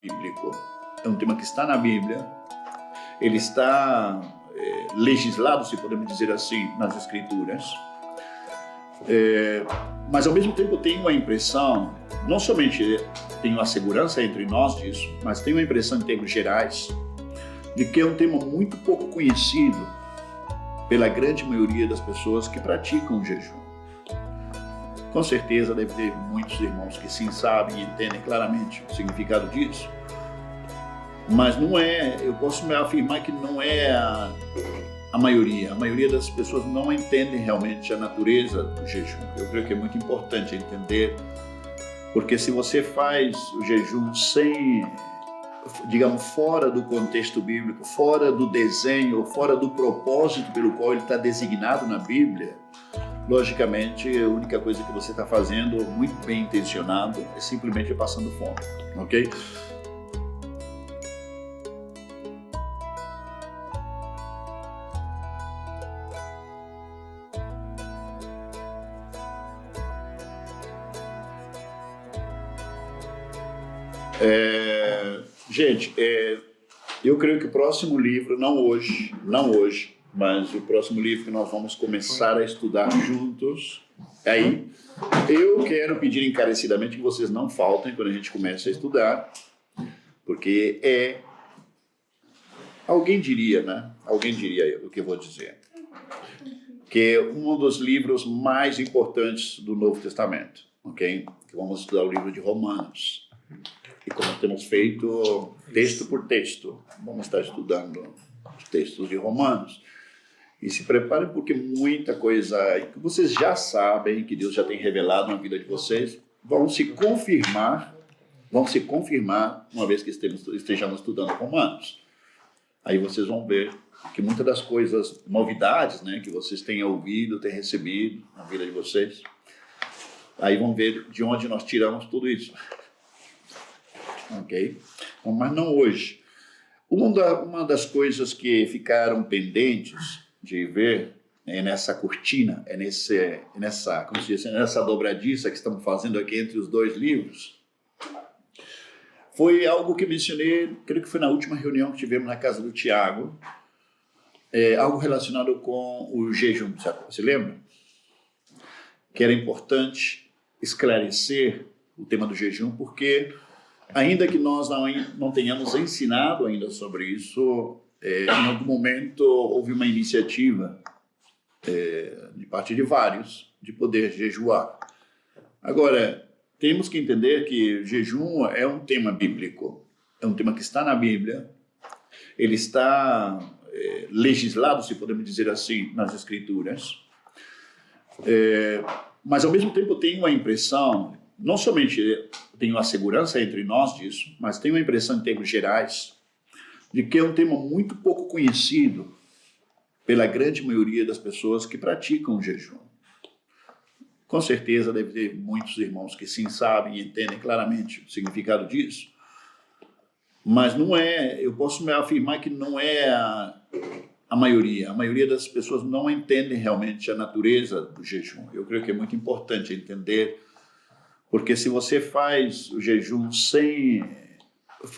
bíblico. É um tema que está na Bíblia, ele está legislado, se podemos dizer assim, nas Escrituras. Mas ao mesmo tempo eu tenho a impressão, não somente tenho a segurança entre nós disso, mas tenho a impressão em termos gerais, de que é um tema muito pouco conhecido pela grande maioria das pessoas que praticam o jejum. Com certeza deve ter muitos irmãos que sim sabem e entendem claramente o significado disso, mas não é, eu posso afirmar que não é a maioria. A maioria das pessoas não entendem realmente a natureza do jejum. Eu creio que é muito importante entender, porque se você faz o jejum sem, digamos, fora do contexto bíblico, fora do desenho, fora do propósito pelo qual ele está designado na Bíblia, logicamente, a única coisa que você está fazendo, muito bem intencionado, é simplesmente passando fome, ok? Gente, eu creio que o próximo livro, não hoje, mas o próximo livro que nós vamos começar a estudar juntos, aí eu quero pedir encarecidamente que vocês não faltem quando a gente começa a estudar, porque alguém diria, né? Alguém diria o que eu vou dizer, que é um dos livros mais importantes do Novo Testamento, ok? Que vamos estudar o livro de Romanos. E como temos feito texto por texto, vamos estar estudando os textos de Romanos. E se preparem, porque muita coisa que vocês já sabem, que Deus já tem revelado na vida de vocês, vão se confirmar uma vez que estejamos estudando Romanos. Aí vocês vão ver que muitas das coisas, novidades, né, que vocês têm ouvido, têm recebido na vida de vocês, aí vão ver de onde nós tiramos tudo isso. Ok? Mas não hoje. Uma das coisas que ficaram pendentes de ver nessa cortina, como se diz, nessa dobradiça que estamos fazendo aqui entre os dois livros, foi algo que mencionei, creio que foi na última reunião que tivemos na casa do Tiago, algo relacionado com o jejum, você lembra? Que era importante esclarecer o tema do jejum, porque ainda que nós não tenhamos ensinado ainda sobre isso, em algum momento houve uma iniciativa de parte de vários de poder jejuar. Agora, temos que entender que o jejum é um tema bíblico, é um tema que está na Bíblia, ele está legislado, se podemos dizer assim, nas Escrituras, mas ao mesmo tempo eu tenho a impressão, não somente tenho a segurança entre nós disso, mas tenho a impressão em termos gerais de que é um tema muito pouco conhecido pela grande maioria das pessoas que praticam o jejum. Com certeza deve ter muitos irmãos que sim sabem e entendem claramente o significado disso, mas não é, eu posso afirmar que não é a maioria. A maioria das pessoas não entendem realmente a natureza do jejum. Eu creio que é muito importante entender, porque se você faz o jejum sem,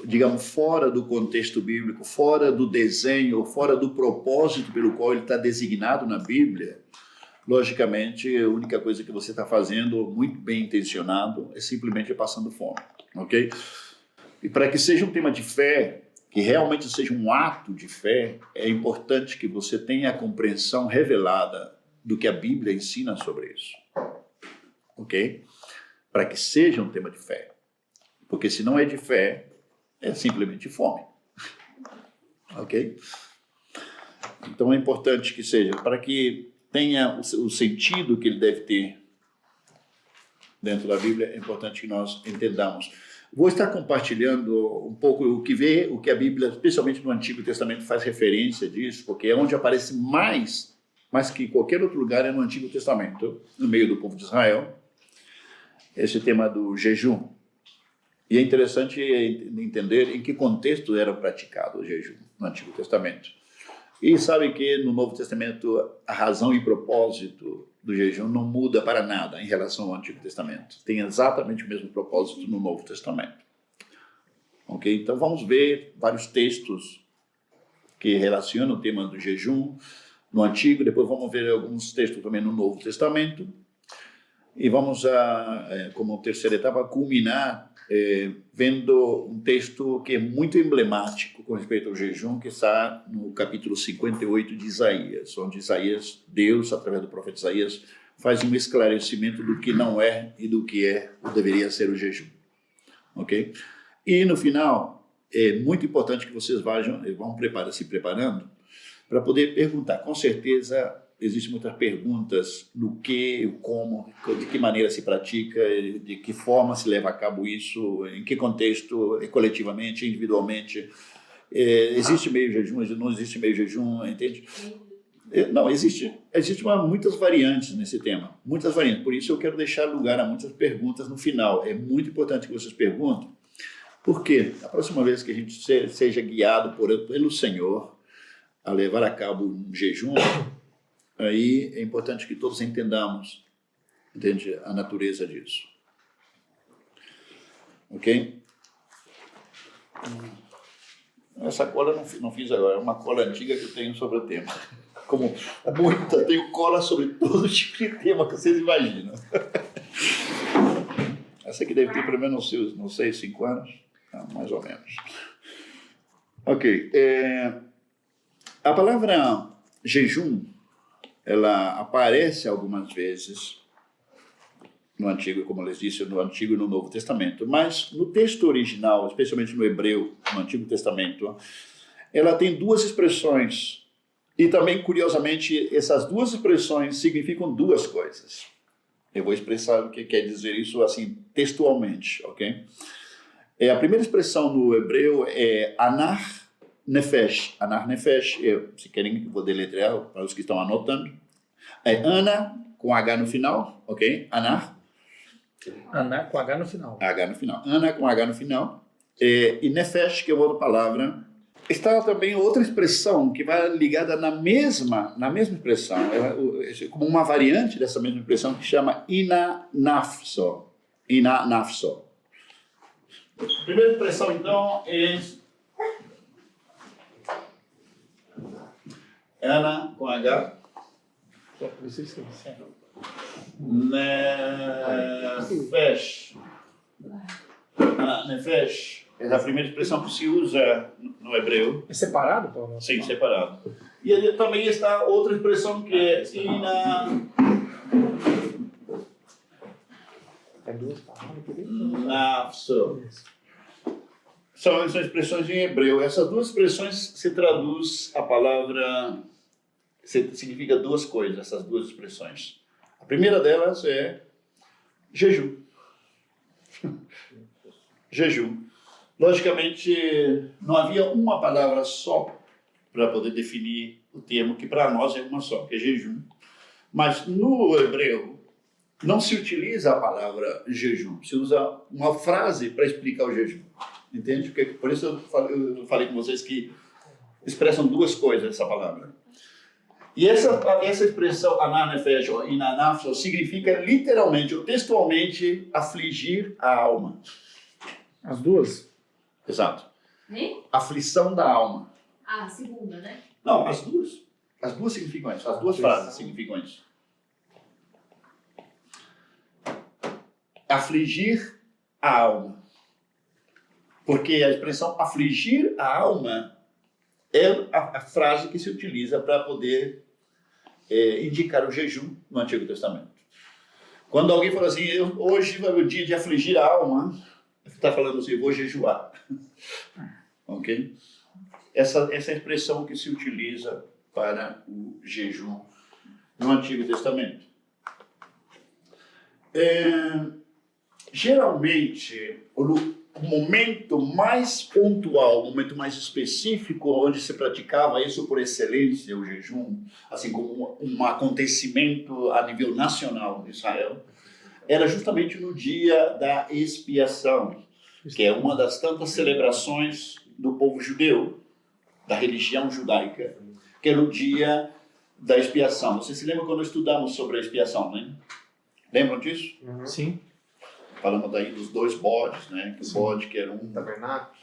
digamos, fora do contexto bíblico, fora do desenho, fora do propósito pelo qual ele está designado na Bíblia, logicamente a única coisa que você está fazendo, muito bem intencionado, é simplesmente passando fome, ok? E para que seja um tema de fé, que realmente seja um ato de fé, é importante que você tenha a compreensão revelada do que a Bíblia ensina sobre isso, ok? Para que seja um tema de fé. Porque se não é de fé, é simplesmente fome. Ok? Então é importante que seja, para que tenha o sentido que ele deve ter dentro da Bíblia, é importante que nós entendamos. Vou estar compartilhando um pouco o que a Bíblia, especialmente no Antigo Testamento, faz referência disso, porque é onde aparece mais que em qualquer outro lugar é no Antigo Testamento, no meio do povo de Israel, esse tema do jejum. E é interessante entender em que contexto era praticado o jejum no Antigo Testamento. E sabe que no Novo Testamento a razão e propósito do jejum não muda para nada em relação ao Antigo Testamento. Tem exatamente o mesmo propósito no Novo Testamento. Ok? Então vamos ver vários textos que relacionam o tema do jejum no Antigo, depois vamos ver alguns textos também no Novo Testamento, e vamos, como terceira etapa, culminar vendo um texto que é muito emblemático com respeito ao jejum, que está no capítulo 58 de Isaías, onde Isaías, Deus, através do profeta Isaías, faz um esclarecimento do que não é e do que é ou deveria ser o jejum. Ok? E no final, é muito importante que vocês vão se preparando para poder perguntar. Com certeza, existem muitas perguntas do que, como, de que maneira se pratica, de que forma se leva a cabo isso, em que contexto, coletivamente, individualmente. Existe meio jejum, não existe meio jejum, entende? Não, existe muitas variantes nesse tema, muitas variantes. Por isso eu quero deixar lugar a muitas perguntas no final. É muito importante que vocês perguntem, porque a próxima vez que a gente seja guiado pelo Senhor a levar a cabo um jejum, aí é importante que todos entendamos, entende, a natureza disso. Ok? Essa cola não fiz agora, é uma cola antiga que eu tenho sobre o tema. Como muita, tenho cola sobre todo tipo de tema que vocês imaginam. Essa aqui deve ter pelo menos, não sei, 5 anos, mais ou menos. Ok. A palavra jejum, ela aparece algumas vezes no Antigo, como eu les disse, no Antigo e no Novo Testamento, mas no texto original, especialmente no hebreu, no Antigo Testamento, ela tem duas expressões. E também, curiosamente, essas duas expressões significam duas coisas. Eu vou expressar o que quer dizer isso assim textualmente, ok? A primeira expressão no hebreu é anar nefesh. Anar nefesh, se querem, eu vou deletrear para os que estão anotando. É ana com H no final, ok? Anar. Anar com H no final. H no final. Ana com H no final. E nefesh, que é outra palavra. Está também outra expressão que vai ligada na mesma expressão, como uma variante dessa mesma expressão que chama inanafso. Inanafso. A primeira expressão, então, é Ana com H. Nefesh. Nefesh. É a primeira expressão que se usa no hebreu. É separado, Paulo? Sim, separado. E ali também está outra expressão que é nafso. São expressões em hebreu. Essas duas expressões se traduz a palavra, significa duas coisas, essas duas expressões. A primeira delas é jejum. Jejum. Logicamente, não havia uma palavra só para poder definir o termo, que para nós é uma só, que é jejum. Mas no hebreu, não se utiliza a palavra jejum, se usa uma frase para explicar o jejum. Entende? Porque, por isso eu falei com vocês que expressam duas coisas essa palavra. E essa expressão ananefesh ou inanafso significa literalmente ou textualmente afligir a alma. As duas? Exato. Aflição da alma. A segunda, né? Não, as duas. As duas significam isso. As duas frases significam isso. Afligir a alma. Porque a expressão afligir a alma é a frase que se utiliza para poder indicar o jejum no Antigo Testamento. Quando alguém fala assim, hoje é o dia de afligir a alma, está falando assim, eu vou jejuar. Ok? Essa é a expressão que se utiliza para o jejum no Antigo Testamento. Geralmente, o momento mais pontual, o momento mais específico onde se praticava isso por excelência, o jejum, assim como um acontecimento a nível nacional de Israel, era justamente no dia da expiação, que é uma das tantas celebrações do povo judeu, da religião judaica, que era o dia da expiação. Você se lembra quando estudamos sobre a expiação, né? Lembram disso? Sim. Falamos daí dos 2 bodes, né? Que o bode que era um Tabernáculo.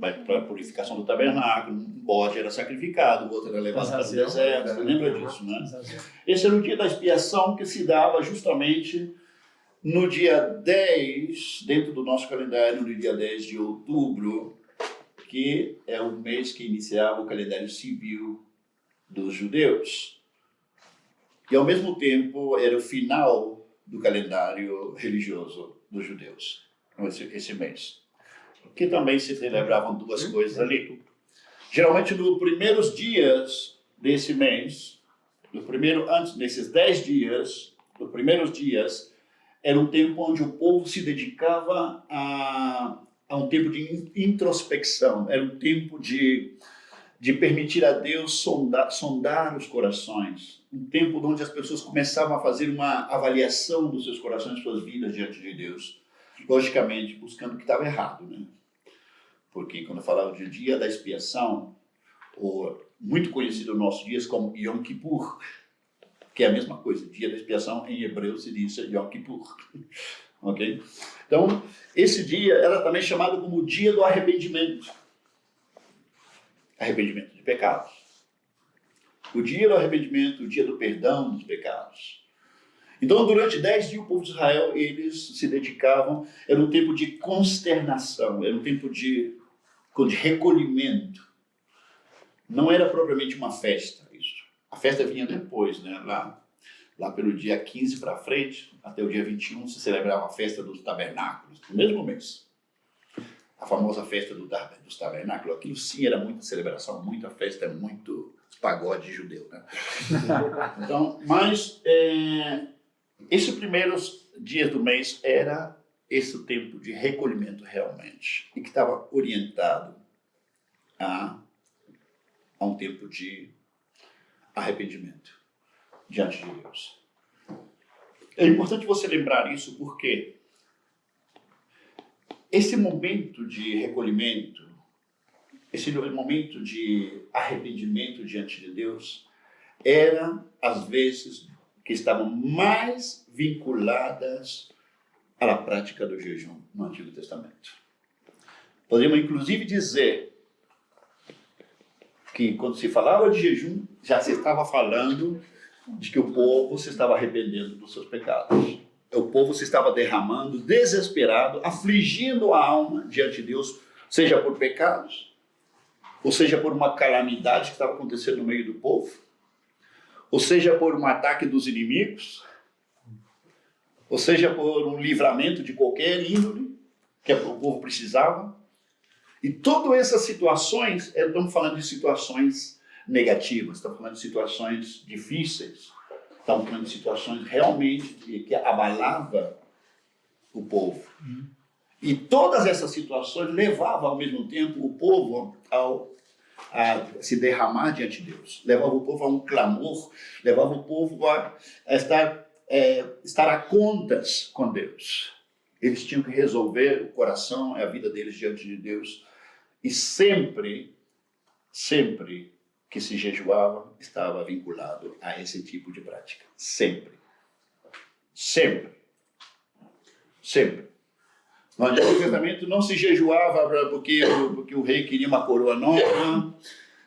para a purificação do tabernáculo, um bode era sacrificado, o outro era levado para o Azazel. deserto, você lembra disso, né? Azazel. Esse era o dia da expiação que se dava justamente no dia 10, dentro do nosso calendário, no dia 10 de outubro, que é o mês que iniciava o calendário civil dos judeus. E, ao mesmo tempo, era o final do calendário religioso dos judeus, esse mês. Que também se celebravam duas coisas ali. Geralmente, nos primeiros dias desse mês, antes desses 10 dias, nos primeiros dias, era um tempo onde o povo se dedicava a um tempo de introspecção, era um tempo de permitir a Deus sondar os corações, um tempo onde as pessoas começavam a fazer uma avaliação dos seus corações, suas vidas diante de Deus, logicamente buscando o que estava errado, né? Porque quando eu falava de dia da expiação, ou muito conhecido nos nossos dias como Yom Kippur, que é a mesma coisa, dia da expiação em hebreu se diz Yom Kippur, ok? Então, esse dia era também chamado como o dia do arrependimento de pecados. O dia do arrependimento, o dia do perdão dos pecados. Então, durante 10 dias, o povo de Israel, eles se dedicavam, era um tempo de consternação, era um tempo de recolhimento. Não era propriamente uma festa, isso. A festa vinha depois, né? Lá pelo dia 15 para frente, até o dia 21, se celebrava a festa dos tabernáculos, no mesmo mês. A famosa festa dos tabernáculos, aquilo sim era muita celebração, muita festa, muito pagode judeu, né? Então, mas esses primeiros dias do mês era esse tempo de recolhimento realmente, e que estava orientado a um tempo de arrependimento diante de Deus. É importante você lembrar isso porque esse momento de recolhimento, esse momento de arrependimento diante de Deus, era, às vezes, que estavam mais vinculadas à prática do jejum no Antigo Testamento. Podemos, inclusive, dizer que, quando se falava de jejum, já se estava falando de que o povo se estava arrependendo dos seus pecados. O povo se estava derramando, desesperado, afligindo a alma diante de Deus, seja por pecados, ou seja por uma calamidade que estava acontecendo no meio do povo, ou seja por um ataque dos inimigos, ou seja por um livramento de qualquer índole que o povo precisava. E todas essas situações, estamos falando de situações negativas, estamos falando de situações difíceis, estamos falando de situações realmente que abalavam o povo. E todas essas situações levavam ao mesmo tempo o povo a se derramar diante de Deus, levavam o povo a um clamor, levavam o povo a estar a contas com Deus. Eles tinham que resolver o coração, a vida deles diante de Deus. E sempre que se jejuava, estava vinculado a esse tipo de prática. Sempre. No Antigo Testamento não se jejuava porque o rei queria uma coroa nova,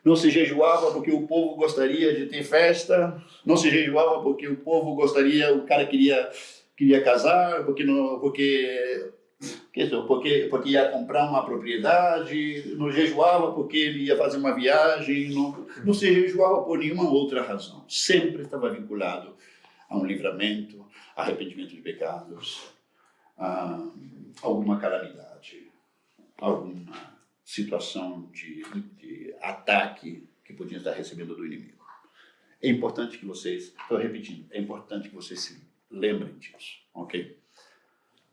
não se jejuava porque o povo gostaria de ter festa, não se jejuava porque o povo gostaria, o cara queria casar, porque ia comprar uma propriedade, não jejuava porque ele ia fazer uma viagem, não se jejuava por nenhuma outra razão. Sempre estava vinculado a um livramento, arrependimento de pecados, a alguma calamidade, alguma situação de ataque que podiam estar recebendo do inimigo. É importante que vocês, estou repetindo, é importante que vocês se lembrem disso, ok?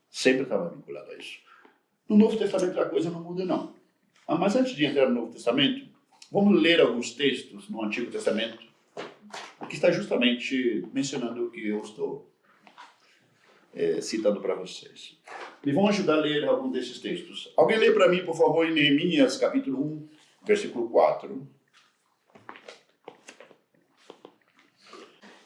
Sempre estava vinculado a isso. No Novo Testamento a coisa não muda, não. Mas antes de entrar no Novo Testamento, vamos ler alguns textos no Antigo Testamento que está justamente mencionando o que eu estou citando para vocês. Me vão ajudar a ler algum desses textos. Alguém lê para mim, por favor, em Neemias, capítulo 1, versículo 4.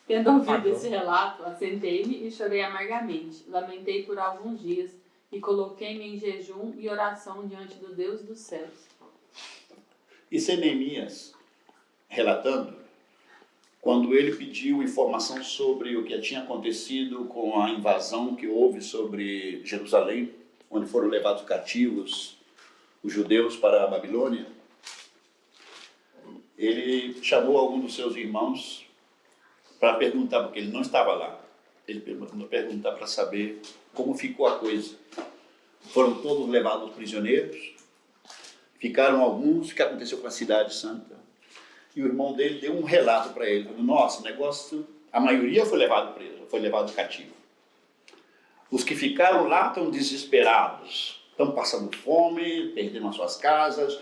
Tendo ouvido esse relato, assentei-me e chorei amargamente. Lamentei por alguns dias e coloquei-me em jejum e oração diante do Deus dos céus. Isso é Neemias relatando quando ele pediu informação sobre o que tinha acontecido com a invasão que houve sobre Jerusalém, onde foram levados cativos os judeus para a Babilônia. Ele chamou algum dos seus irmãos para perguntar, porque ele não estava lá. Ele perguntar para saber como ficou a coisa. Foram todos levados prisioneiros, ficaram alguns, o que aconteceu com a cidade santa. E o irmão dele deu um relato para ele, nossa, o negócio, a maioria foi levado preso, foi levado cativo. Os que ficaram lá estão desesperados, estão passando fome, perderam as suas casas,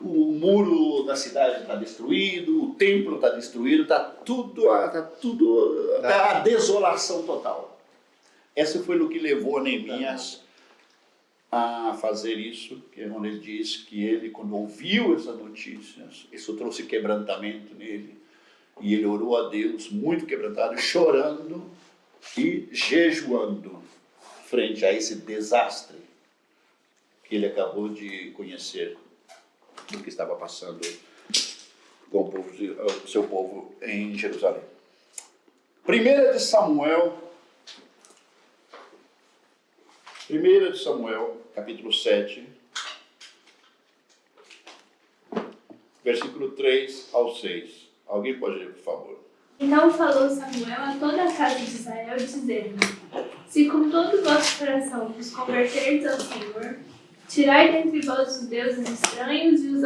o muro da cidade está destruído, o templo está destruído, está a desolação total. Essa foi o que levou Neemias a fazer isso, que é onde ele diz que ele, quando ouviu essas notícias, isso trouxe quebrantamento nele, e ele orou a Deus muito quebrantado, chorando e jejuando frente a esse desastre que ele acabou de conhecer do que estava passando com o seu povo em Jerusalém. 1 de Samuel, capítulo 7, versículo 3 ao 6. Alguém pode ler, por favor? Então falou Samuel a toda a casa de Israel, dizendo: Se com todo o vosso coração vos converterdes ao Senhor, tirai dentre vós os deuses estranhos e os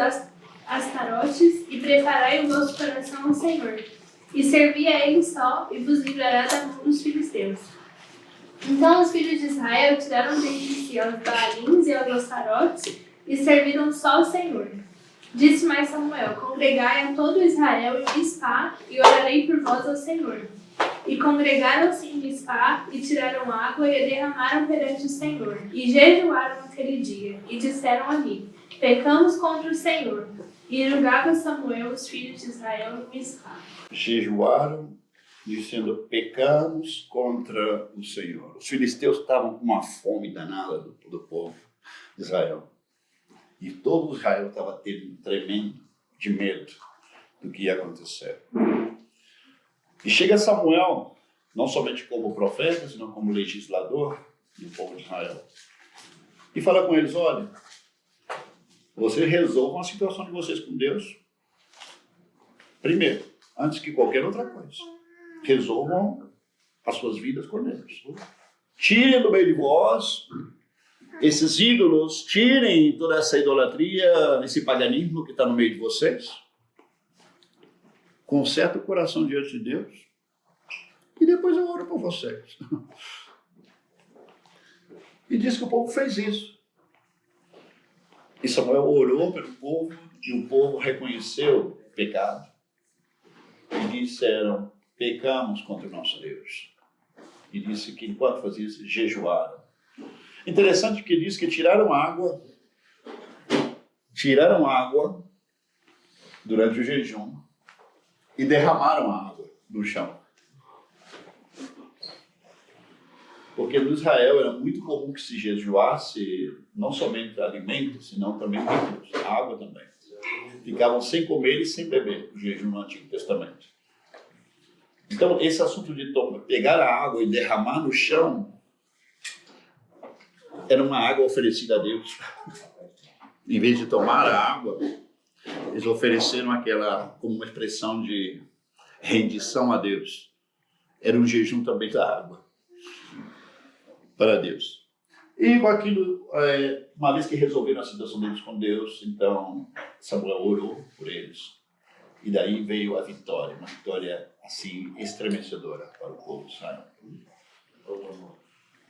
astarotes, e preparai o vosso coração ao Senhor, e servi a Ele só, e vos livrará da mão dos filisteus. Então os filhos de Israel tiraram dentre si aos Baalins e aos astarotes, e serviram só ao Senhor. Disse mais Samuel: Congregai a todo Israel em Mispá, e orarei por vós ao Senhor. E congregaram-se em Mispá, e tiraram água, e a derramaram perante o Senhor. E jejuaram aquele dia, e disseram ali: Pecamos contra o Senhor. E julgava Samuel os filhos de Israel em Mispá. Jejuaram, dizendo: pecamos contra o Senhor. Os filisteus estavam com uma fome danada do povo de Israel. E todo Israel estava tremendo de medo do que ia acontecer. E chega Samuel, não somente como profeta, senão como legislador do povo de Israel, e fala com eles: olha, vocês resolvam a situação de vocês com Deus. Primeiro, antes que qualquer outra coisa, resolvam as suas vidas com Deus. Tirem do meio de vós esses ídolos, tirem toda essa idolatria, esse paganismo que está no meio de vocês. Conserta o coração diante de Deus e depois eu oro por vocês. E diz que o povo fez isso. E Samuel orou pelo povo e o povo reconheceu o pecado. E disseram: pecamos contra o nosso Deus. E disse que enquanto fazia isso, jejuaram. Interessante que diz que tiraram água durante o jejum e derramaram a água no chão. Porque no Israel era muito comum que se jejuasse não somente alimentos, senão também líquidos, água também. Ficavam sem comer e sem beber, o jejum no Antigo Testamento. Então, esse assunto de pegar a água e derramar no chão era uma água oferecida a Deus. Em vez de tomar a água, eles ofereceram aquela como uma expressão de rendição a Deus. Era um jejum também da água para Deus. E com aquilo, uma vez que resolveram a situação deles com Deus, então Samuel orou por eles. E daí veio a vitória, uma vitória assim estremecedora para o povo de Israel.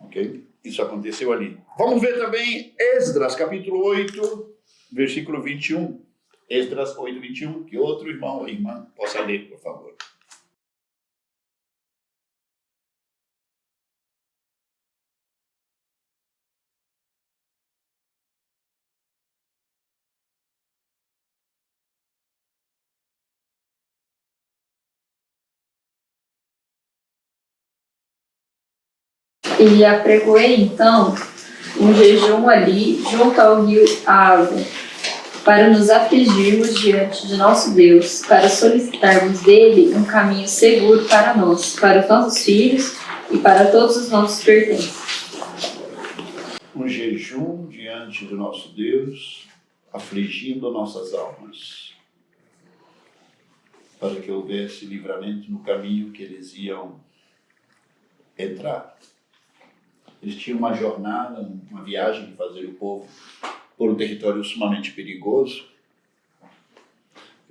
Ok? Isso aconteceu ali. Vamos ver também Esdras, capítulo 8, versículo 21. Esdras 8, 21, que outro irmão ou irmã possa ler, por favor. E apregoei então um jejum ali, junto ao rio Ava, para nos afligirmos diante de nosso Deus, para solicitarmos dele um caminho seguro para nós, para os nossos filhos e para todos os nossos pertences. Um jejum diante do nosso Deus, afligindo nossas almas, para que houvesse livramento no caminho que eles iam entrar. Eles tinham uma jornada, uma viagem de fazer o povo por um território sumamente perigoso.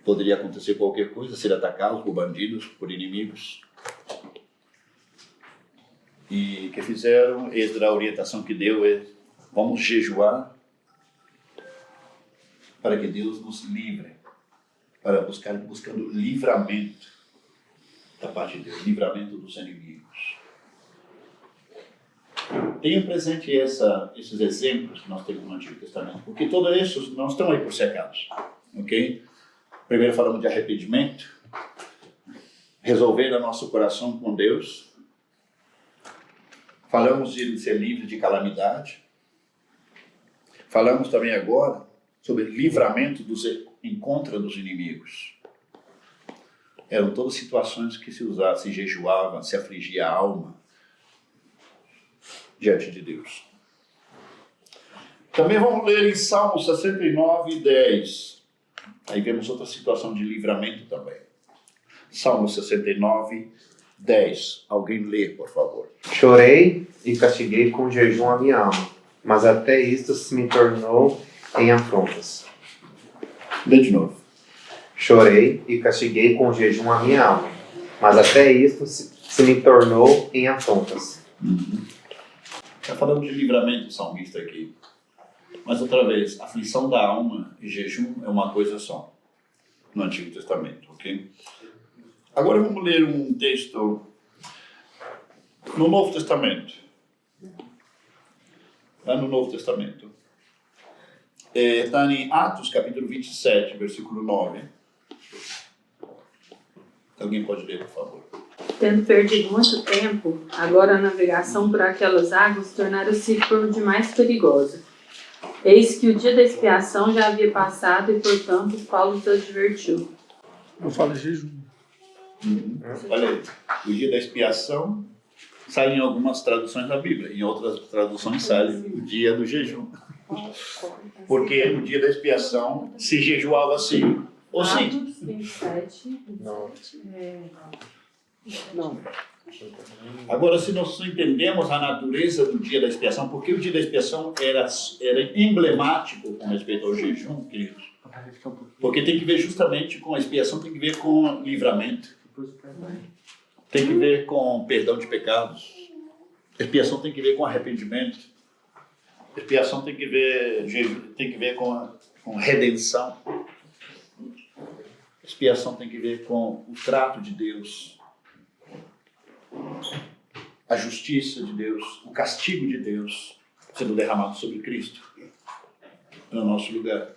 Poderia acontecer qualquer coisa, ser atacados por bandidos, por inimigos. E que fizeram, a orientação que deu é: vamos jejuar para que Deus nos livre, para buscando livramento da parte de Deus, livramento dos inimigos. Tenha presente esses exemplos que nós temos no Antigo Testamento, porque todos esses não estão aí por ser acaso, ok? Primeiro falamos de arrependimento, resolver o nosso coração com Deus. Falamos de ser livre de calamidade. Falamos também agora sobre livramento contra dos inimigos. Eram todas situações que se usava, se jejuava, se afligia a alma diante de Deus. Também vamos ler em Salmo 69, 10. Aí vemos outra situação de livramento também. Salmo 69, 10. Alguém lê, por favor. Chorei e castiguei com jejum a minha alma, mas até isto se me tornou em afrontas. Lê de novo. Chorei e castiguei com jejum a minha alma, mas até isto se me tornou em afrontas. Está falando de livramento do salmista aqui. Mas outra vez, aflição da alma e jejum é uma coisa só no Antigo Testamento, ok? Agora vamos ler um texto no Novo Testamento. Lá no Novo Testamento. Está em Atos, capítulo 27, versículo 9. Alguém pode ler, por favor? Tendo perdido muito tempo, agora a navegação por aquelas águas tornara-se por demais perigosa. Eis que o dia da expiação já havia passado e, portanto, Paulo os advertiu. Eu falo jejum. Olha aí, o dia da expiação sai em algumas traduções da Bíblia, em outras traduções sai o dia do jejum. Porque no dia da expiação se jejuava assim, ou sim. Atos 27, não. Agora, se nós entendemos a natureza do dia da expiação, porque o dia da expiação era emblemático com respeito ao jejum, queridos? Porque tem que ver justamente com a expiação, tem que ver com livramento, tem que ver com perdão de pecados, expiação tem que ver com arrependimento, expiação tem que ver com redenção, expiação tem que ver com o trato de Deus, a justiça de Deus, o castigo de Deus sendo derramado sobre Cristo no nosso lugar.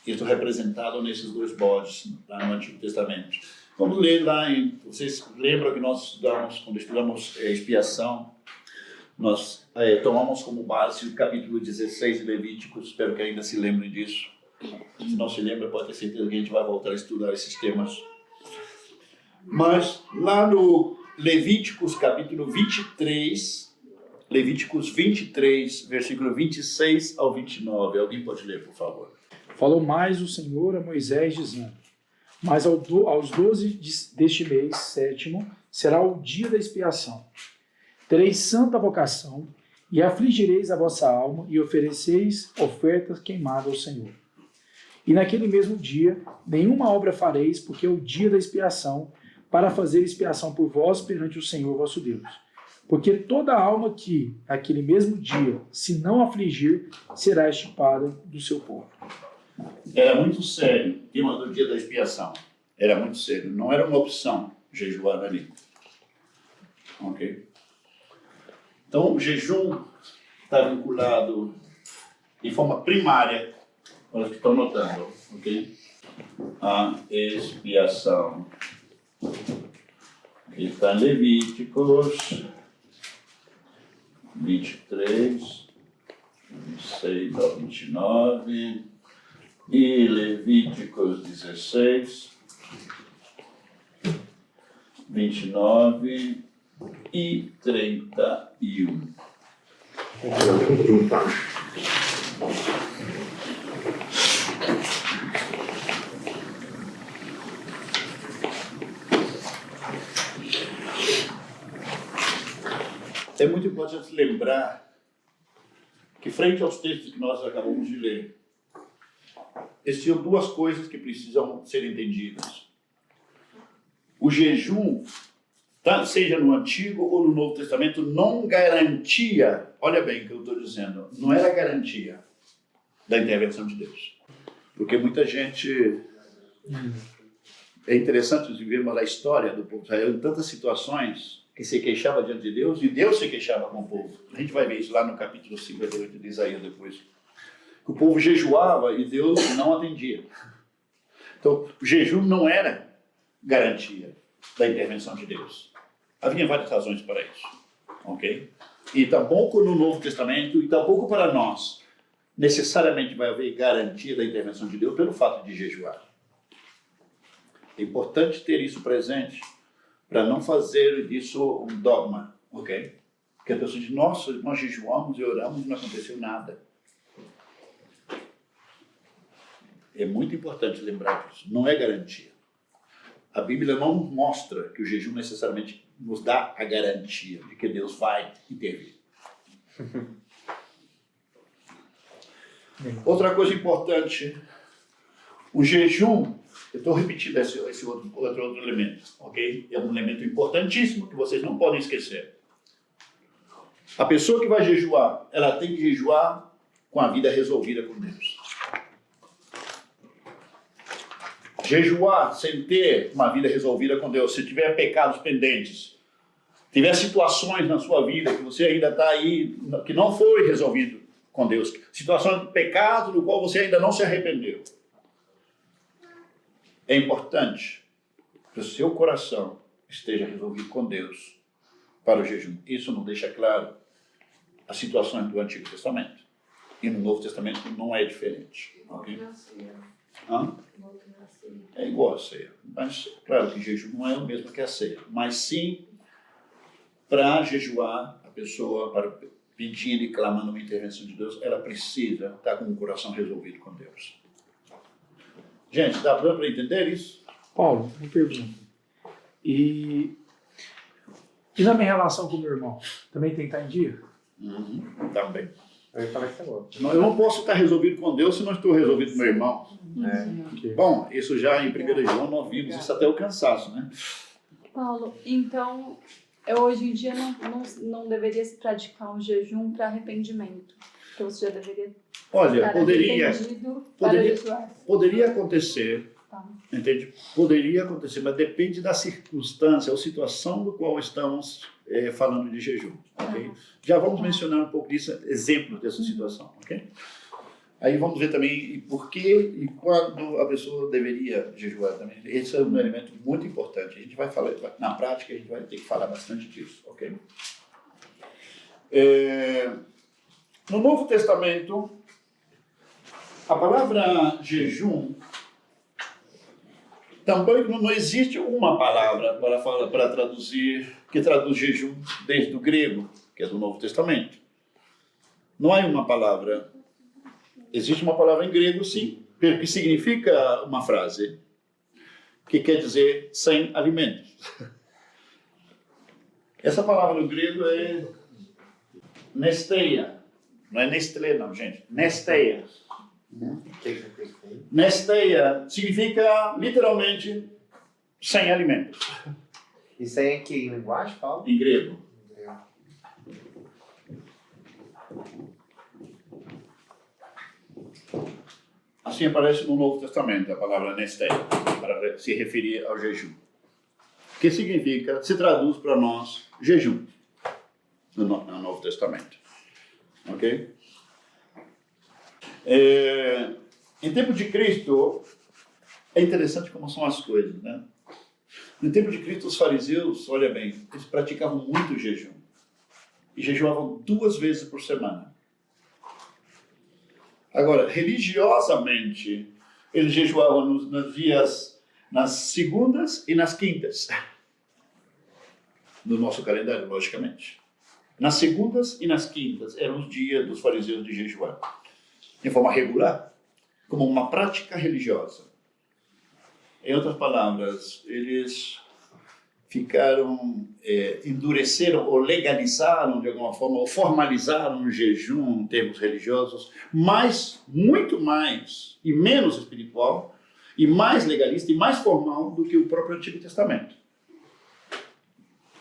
Isso representado nesses dois bodes lá no Antigo Testamento. Vamos ler lá vocês lembram que nós estudamos, quando estudamos expiação, nós tomamos como base o capítulo 16 de Levíticos, espero que ainda se lembrem disso. Se não se lembra, pode ter certeza que a gente vai voltar a estudar esses temas. Mas lá no Levíticos capítulo 23, Levíticos 23, versículo 26 ao 29. Alguém pode ler, por favor? Falou mais o Senhor a Moisés, dizendo: mas aos 12 deste mês, sétimo, será o dia da expiação. Tereis santa vocação, e afligireis a vossa alma, e ofereceis ofertas queimadas ao Senhor. E naquele mesmo dia, nenhuma obra fareis, porque é o dia da expiação, para fazer expiação por vós perante o Senhor vosso Deus. Porque toda alma que, naquele mesmo dia, se não afligir, será extirpada do seu povo. Era muito sério o tema do dia da expiação. Era muito sério. Não era uma opção jejuar ali. Ok? Então, o jejum está vinculado de forma primária, para os que estão notando, ok? A expiação. Aqui está em Levíticos 23, 26 ao 29 e Levíticos 16, 29 e 31. É muito importante lembrar que, frente aos textos que nós acabamos de ler, existiam duas coisas que precisam ser entendidas. O jejum, seja no Antigo ou no Novo Testamento, não garantia, olha bem o que eu estou dizendo, não era garantia da intervenção de Deus. Porque muita gente... É interessante vivermos a história do povo de Israel em tantas situações que se queixava diante de Deus e Deus se queixava com o povo. A gente vai ver isso lá no capítulo 58 de Isaías depois. O povo jejuava e Deus não atendia. Então, o jejum não era garantia da intervenção de Deus. Havia várias razões para isso, ok? E tampouco no Novo Testamento, e tampouco para nós, necessariamente vai haver garantia da intervenção de Deus pelo fato de jejuar. É importante ter isso presente para não fazer disso um dogma, ok? Porque a pessoa diz, nossa, nós jejuamos e oramos e não aconteceu nada. É muito importante lembrar disso. Não é garantia. A Bíblia não mostra que o jejum necessariamente nos dá a garantia de que Deus vai intervir. Outra coisa importante, o jejum, eu estou repetindo esse outro elemento, ok? É um elemento importantíssimo que vocês não podem esquecer. A pessoa que vai jejuar, ela tem que jejuar com a vida resolvida com Deus. Jejuar sem ter uma vida resolvida com Deus, se tiver pecados pendentes, tiver situações na sua vida que você ainda está aí, que não foi resolvido com Deus, situação de pecado no qual você ainda não se arrependeu, é importante que o seu coração esteja resolvido com Deus para o jejum. Isso não deixa claro as situações do Antigo Testamento. E no Novo Testamento não é diferente. Okay? Hã? É igual a ceia. Mas, claro que jejum não é o mesmo que a ceia. Mas sim, para jejuar, a pessoa, para pedindo e clamando uma intervenção de Deus, ela precisa estar com o coração resolvido com Deus. Gente, dá para entender isso? Paulo, uma pergunta. E na minha relação com o meu irmão, também tem que estar em dia? Também. Eu ia falar que é outro. Eu não posso estar resolvido com Deus se não estou resolvido com meu irmão. Okay. Bom, isso já em 1 João nós vimos isso até o cansaço, né? Paulo, então, hoje em dia não deveria se praticar um jejum para arrependimento, porque você já deveria Olha, estar arrependido para jejuar. poderia acontecer, Tá. entende? Poderia acontecer, mas depende da circunstância ou situação do qual estamos falando de jejum, ok? Já vamos mencionar um pouco disso, exemplos dessa situação, ok? Aí vamos ver também por que e quando a pessoa deveria jejuar também. Esse é um elemento muito importante. A gente vai falar, na prática, a gente vai ter que falar bastante disso, ok? No Novo Testamento, a palavra jejum, também não existe uma palavra para traduzir, que traduz jejum desde o grego, que é do Novo Testamento. Não há uma palavra. Existe uma palavra em grego, sim, que significa uma frase, que quer dizer sem alimentos. Essa palavra no grego é nesteia. Não é nestlé, não, gente. Nesteia. Nesteia significa, literalmente, sem alimentos. Isso aí é em que linguagem, Paulo? Em grego. Assim aparece no Novo Testamento a palavra nesteia, para se referir ao jejum. Que significa, se traduz para nós, jejum, no Novo Testamento. Ok? Em tempo de Cristo, é interessante como são as coisas, né? No tempo de Cristo, os fariseus, olha bem, eles praticavam muito jejum. E jejuavam 2 vezes por semana. Agora, religiosamente, eles jejuavam nos dias, nas segundas e nas quintas. No nosso calendário, logicamente. Nas segundas e nas quintas eram os dias dos fariseus de jejuar. De forma regular, como uma prática religiosa. Em outras palavras, eles ficaram, endureceram ou legalizaram de alguma forma, ou formalizaram o jejum em termos religiosos, mas muito mais e menos espiritual, e mais legalista e mais formal do que o próprio Antigo Testamento.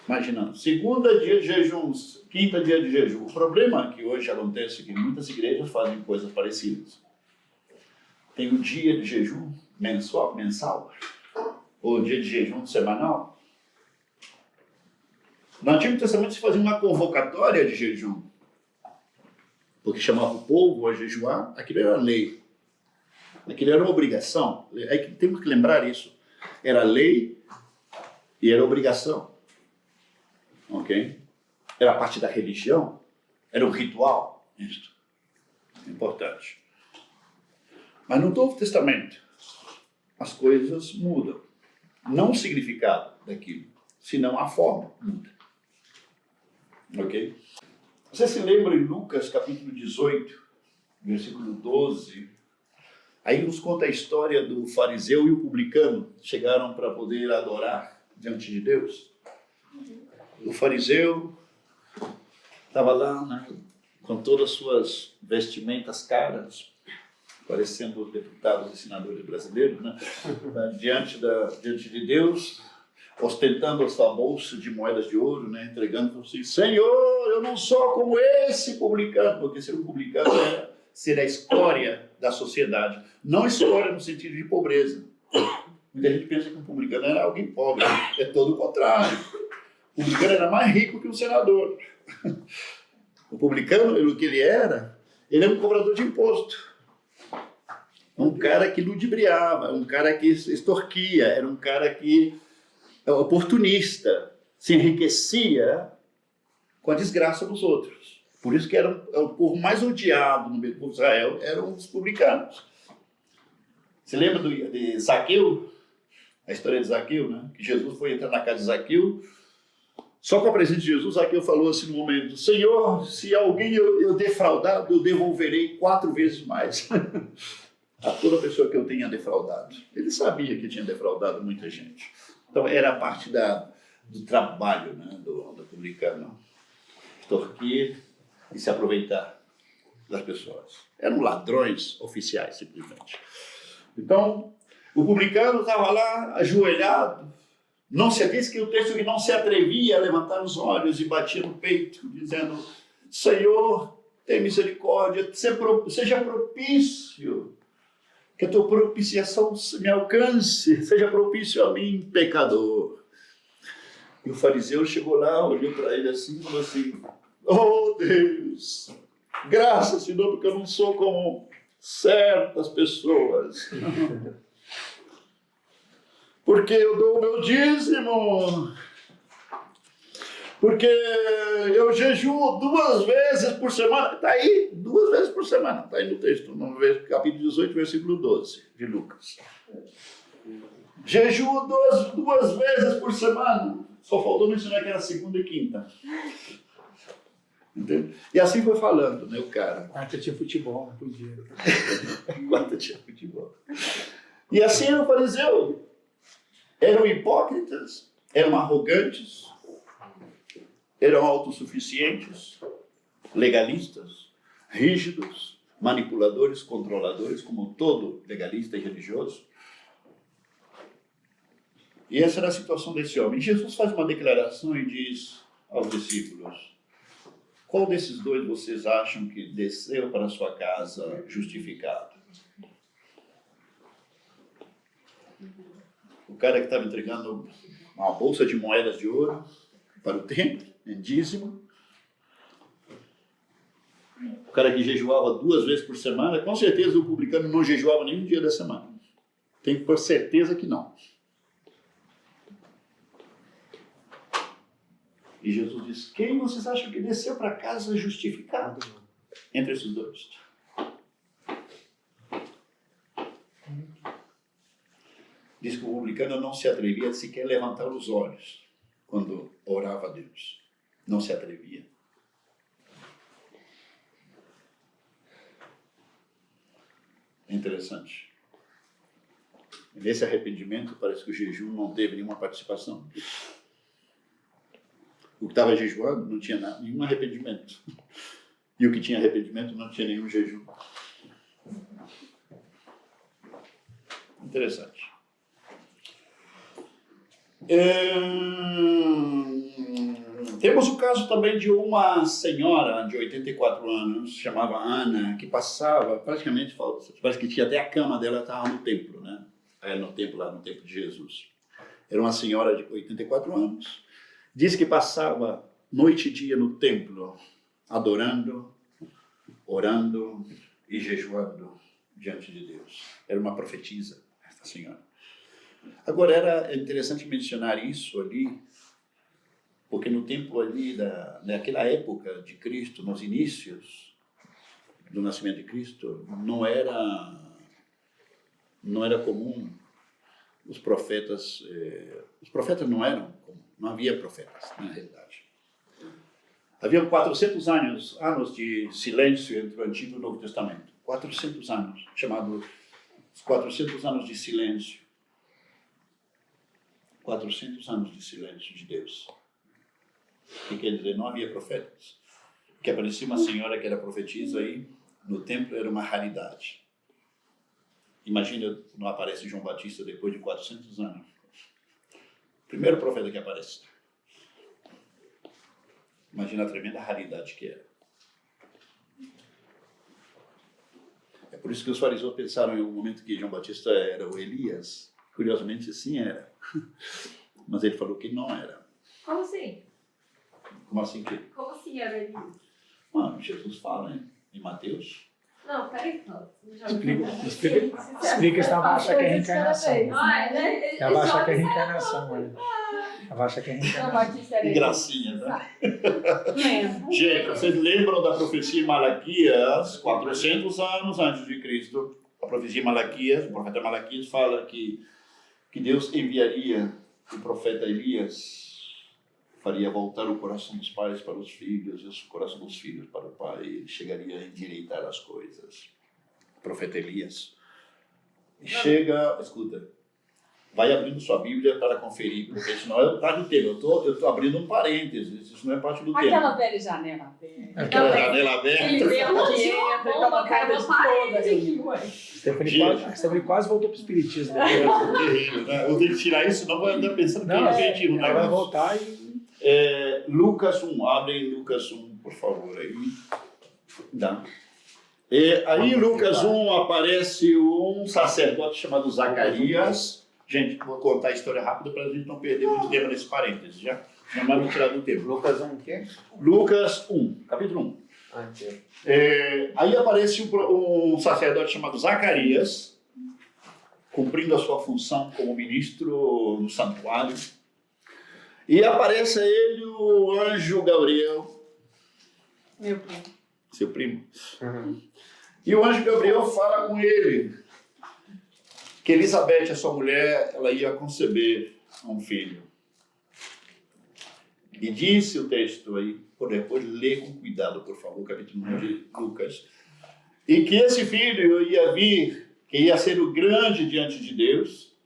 Imaginando, segunda dia de jejum, quinta dia de jejum. O problema que hoje acontece é que muitas igrejas fazem coisas parecidas. Tem o dia de jejum mensal, ou o dia de jejum semanal. No Antigo Testamento se fazia uma convocatória de jejum, porque chamava o povo a jejuar. Aquilo era lei, aquilo era uma obrigação. Aí temos que lembrar isso. Era lei e era obrigação. Ok? Era parte da religião, era um ritual. Isso é importante. Mas no Novo Testamento, as coisas mudam. Não o significado daquilo, senão a forma muda. Ok? Você se lembra em Lucas, capítulo 18, versículo 12? Aí nos conta a história do fariseu e o publicano que chegaram para poder adorar diante de Deus. O fariseu estava lá, né, com todas as suas vestimentas caras, parecendo deputados e senadores brasileiros, né, diante de Deus, ostentando a sua bolsa de moedas de ouro, né, entregando assim: Senhor, eu não sou como esse publicano, porque ser um publicano era ser a escória da sociedade, não escória no sentido de pobreza. Muita gente pensa que um publicano era alguém pobre, é todo o contrário. O publicano era mais rico que um senador. O publicano, o que ele era um cobrador de imposto. Um cara que ludibriava, um cara que extorquia, era um cara que oportunista, se enriquecia com a desgraça dos outros. Por isso que era o povo mais odiado no meio do povo de Israel, eram os publicanos. Você lembra de Zaqueu? A história de Zaqueu, né? Que Jesus foi entrar na casa de Zaqueu. Só com a presença de Jesus, Zaqueu falou assim no momento: Senhor, se alguém eu defraudado, eu devolverei 4 vezes mais a toda pessoa que eu tenha defraudado. Ele sabia que tinha defraudado muita gente. Então era parte do trabalho, né, do publicano. Extorquir e se aproveitar das pessoas. Eram ladrões oficiais, simplesmente. Então, o publicano estava lá, ajoelhado. Não se diz que o texto que não se atrevia a levantar os olhos e batia no peito, dizendo: Senhor, tem misericórdia, seja propício, que a tua propiciação me alcance, seja propício a mim, pecador. E o fariseu chegou lá, olhou para ele assim e falou assim: oh Deus, graças, Senhor, porque eu não sou como certas pessoas. Porque eu dou o meu dízimo, porque eu jejuo 2 vezes por semana. Está aí, 2 vezes por semana, está aí no texto, no capítulo 18, versículo 12 de Lucas. Jejuo 2 vezes por semana. Só faltou mencionar que era segunda e quinta. Entende? E assim foi falando, né, o cara. Quarta tinha futebol, não podia. Quarta tinha futebol. E assim era o fariseu. Eram hipócritas, eram arrogantes, eram autossuficientes, legalistas, rígidos, manipuladores, controladores, como todo legalista e religioso. E essa era a situação desse homem. E Jesus faz uma declaração e diz aos discípulos: qual desses 2 vocês acham que desceu para a sua casa justificado? O cara que estava entregando uma bolsa de moedas de ouro para o templo, em dízimo. O cara que jejuava 2 vezes por semana. Com certeza o publicano não jejuava nenhum dia da semana. Tenho por certeza que não. E Jesus diz: quem vocês acham que desceu para casa justificado entre esses 2? Diz que o publicano não se atrevia a sequer levantar os olhos quando orava a Deus. Não se atrevia. É interessante. Nesse arrependimento, parece que o jejum não teve nenhuma participação. O que estava jejuando não tinha nada, nenhum arrependimento. E o que tinha arrependimento não tinha nenhum jejum. Interessante. Temos o caso também de uma senhora de 84 anos, chamava Ana, que passava, praticamente, parece que tinha até a cama dela, estava no templo, né? No templo, lá no templo de Jesus. Era uma senhora de 84 anos, diz que passava noite e dia no templo, adorando, orando e jejuando diante de Deus. Era uma profetisa, esta senhora. Agora, era interessante mencionar isso ali, porque no tempo ali, naquela época de Cristo, nos inícios do nascimento de Cristo, não era comum os profetas não eram comum, não havia profetas, na realidade. Havia 400 anos de silêncio entre o Antigo e o Novo Testamento. 400 anos, chamados os 400 anos de silêncio. 400 anos de silêncio de Deus. O que quer dizer? Não havia profetas. Que aparecia uma senhora que era profetisa aí no templo, era uma raridade. Imagina quando aparece João Batista depois de 400 anos. Primeiro profeta que aparece. Imagina a tremenda raridade que era. É por isso que os fariseus pensaram em algum momento que João Batista era o Elias. Curiosamente, sim era. Mas ele falou que não era. Como assim? Como assim que? Como assim era ele? Jesus fala, hein? Em Mateus. Não, peraí, não. Explica, senão vai achar que é reencarnação. Ela vai achar que é reencarnação, olha. Ela vai achar que é reencarnação. Que gracinha, né? Gente, vocês lembram da profecia em Malaquias, 400 anos antes de Cristo? A profecia em Malaquias, o profeta Malaquias fala que Deus enviaria o profeta Elias, faria voltar o coração dos pais para os filhos e o coração dos filhos para o pai, e chegaria a endireitar as coisas. O profeta Elias. E chega, escuta, vai abrindo sua Bíblia para conferir, porque senão é parte do tema. Eu estou abrindo um parênteses, isso não é parte do tema. Aquela velha janela aberta. Aquela janela aberta. Ele vendo que entra e toma cada toda. Stephanie quase voltou para o espiritismo. Terrível, né? Eu tenho que tirar isso, senão vai andar pensando que é objetivo. Ela vai voltar e... Lucas 1, abre Lucas 1, por favor. Aí em Lucas 1 aparece um sacerdote chamado Zacarias. Gente, vou contar a história rápida para a gente não perder muito tempo nesse parênteses, já? Não mais me tirar do tempo. Lucas 1 o quê? Lucas 1, capítulo 1. Aí aparece um sacerdote chamado Zacarias, cumprindo a sua função como ministro no santuário. E aparece a ele o anjo Gabriel. Meu primo. Seu primo. Uhum. E o anjo Gabriel fala com ele que Elizabeth, a sua mulher, ela ia conceber um filho. E disse o texto aí, por depois lê com cuidado, por favor, capítulo 1 de Lucas. E que esse filho ia vir, que ia ser o grande diante de Deus,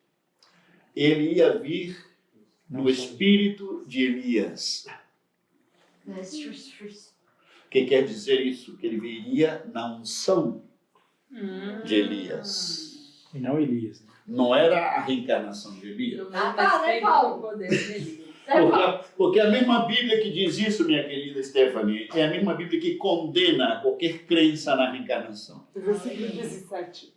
ele ia vir no espírito de Elias. O que quer dizer isso? Que ele viria na unção de Elias. E não Elias. Né? Não era a reencarnação de Elias. né, Paulo? Porque a mesma Bíblia que diz isso, minha querida Stephanie, é a mesma Bíblia que condena qualquer crença na reencarnação. Versículo 17.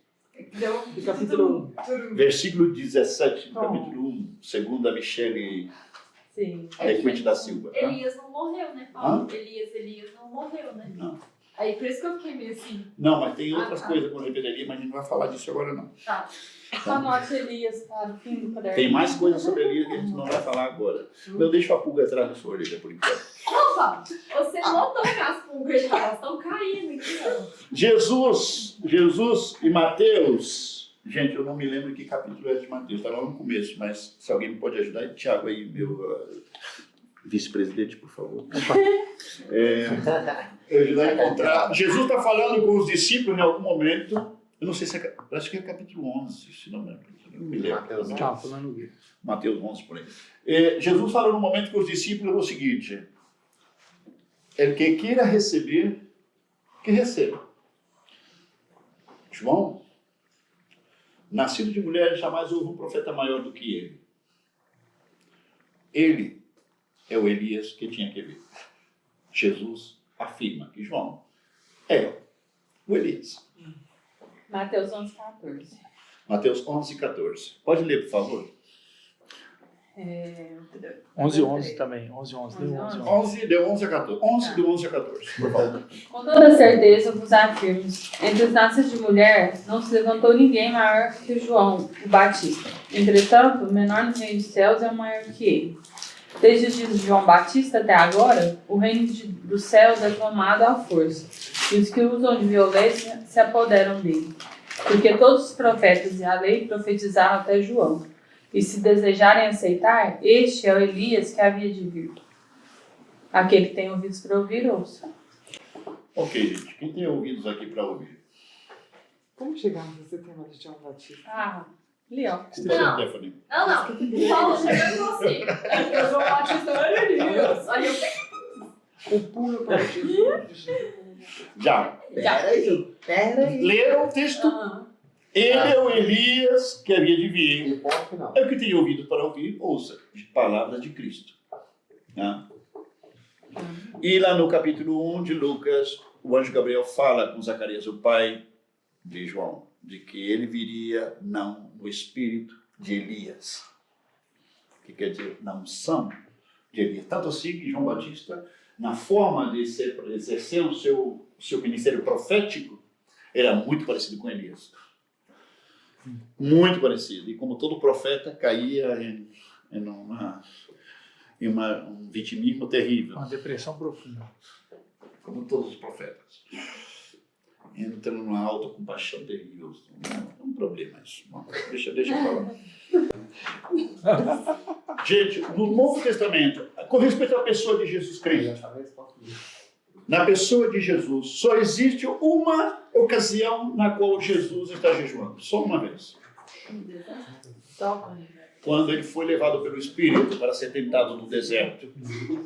Do capítulo 1. Versículo 17, do capítulo 1, segundo a Michele Sim. Requinte da Silva. Tá? Elias não morreu, né, Paulo? Elias não morreu, né? Não. Aí por isso que eu fiquei meio assim. Não, mas tem outras coisas com repetiria, mas a gente não vai falar disso agora, não. Tá. Anote Elias para o fim do caderno. Tem mais coisas sobre Elias que a gente não vai falar agora. Eu deixo a pulga atrás da sua orelha, por enquanto. Não, Paulo, você notou que as pulgas elas estão caindo aqui, ó. Jesus e Mateus Gente, eu não me lembro que capítulo é de Mateus, está lá no começo, mas se alguém me pode ajudar, Tiago aí, meu vice-presidente, por favor. Eu ajudar a encontrar. Jesus está falando com os discípulos em algum momento, eu não sei se é, acho que é capítulo 11, se não me lembro. Não me lembro. Tá, falando aqui. Mateus 11, por aí. Jesus falou no momento com os discípulos o seguinte: el que queira receber, que receba. João, nascido de mulher, jamais houve um profeta maior do que ele. Ele é o Elias que tinha que vir. Jesus afirma que João é o Elias. Mateus 11:14. Mateus 11, 14. Pode ler, por favor. 11 também. 11. Deu 11. 11, deu 11 a 14. 11 deu 11 a 14, por favor. Com toda certeza vos afirmo, entre os nascidos de mulher não se levantou ninguém maior que João, o Batista. Entretanto, o menor no reino dos céus é o maior que ele. Desde os dias de João Batista até agora, o reino dos céus é tomado à força, e os que usam de violência se apoderam dele. Porque todos os profetas e a lei profetizaram até João. E se desejarem aceitar, este é o Elias que havia de vir. Aquele que tem ouvidos para ouvir, ouça. Ok, gente. Quem tem ouvidos aqui para ouvir? Como chegamos nesse tema de João Batista? Ah, Leão. Stephanie. Não. Paulo, chega com você. Porque o João Batista era Elias. Aí eu o pulo para Jesus. Já. Peraí. Leram o texto? Ele é o Elias que havia de vir. E ponto final. É o que tem ouvido para ouvir, ouça. De palavras de Cristo. Né? E lá no capítulo 1 de Lucas, o anjo Gabriel fala com Zacarias, o pai de João, de que ele viria não no espírito de Elias, que quer dizer na unção de Elias. Tanto assim que João Batista, na forma de exercer o seu ministério profético, era muito parecido com Elias. Muito parecido. E como todo profeta, caía em um vitimismo terrível. Uma depressão profunda. Como todos os profetas. Entra numa autocompaixão terrível. É um problema isso. Deixa eu falar. Gente, no Novo Testamento, com respeito à pessoa de Jesus Cristo, na pessoa de Jesus, só existe uma ocasião na qual Jesus está jejuando. Só uma vez. Quando ele foi levado pelo Espírito para ser tentado no deserto.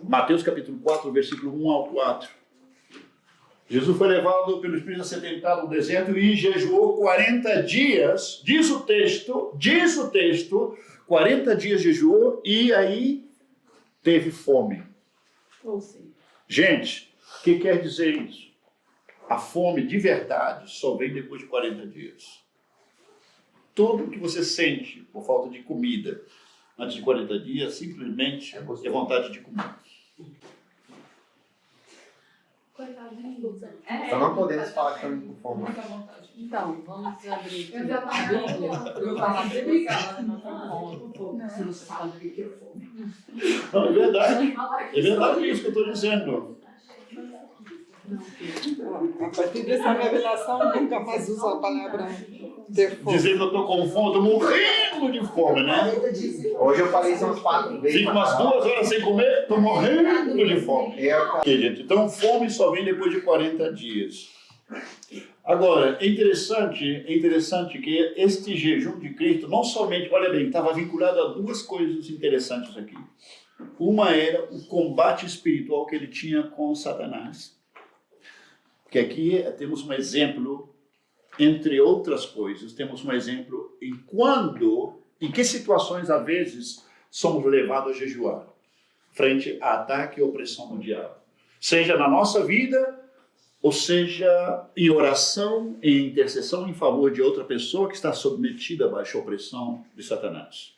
Mateus capítulo 4, versículo 1 ao 4. Jesus foi levado pelo Espírito a ser tentado no deserto e jejuou 40 dias. Diz o texto, 40 dias jejuou e aí teve fome. Ou seja, Gente, o que quer dizer isso? A fome de verdade só vem depois de 40 dias. Tudo que você sente por falta de comida antes de 40 dias, simplesmente é vontade de comer. Só não podemos falar que estamos com fome. então, vamos abrir Eu já a tava Bíblia. eu tava Se você fala do que é fome. Não, é verdade. É verdade isso que eu estou dizendo. A partir dessa revelação, nunca mais uso a palavra ter fome. Dizer que eu estou com fome, estou morrendo de fome, né? Hoje eu falei isso umas 4 vezes. Fico umas 2 horas sem comer, estou morrendo de fome. Ok, gente. Então, fome só vem depois de 40 dias. Agora, é interessante que este jejum de Cristo, não somente, olha bem, estava vinculado a 2 coisas interessantes aqui. Uma era o combate espiritual que ele tinha com Satanás. Que aqui temos um exemplo, entre outras coisas, temos um exemplo em que situações, às vezes, somos levados a jejuar, frente a ataque e opressão do diabo. Seja na nossa vida, ou seja em oração e intercessão em favor de outra pessoa que está submetida abaixo da opressão de Satanás.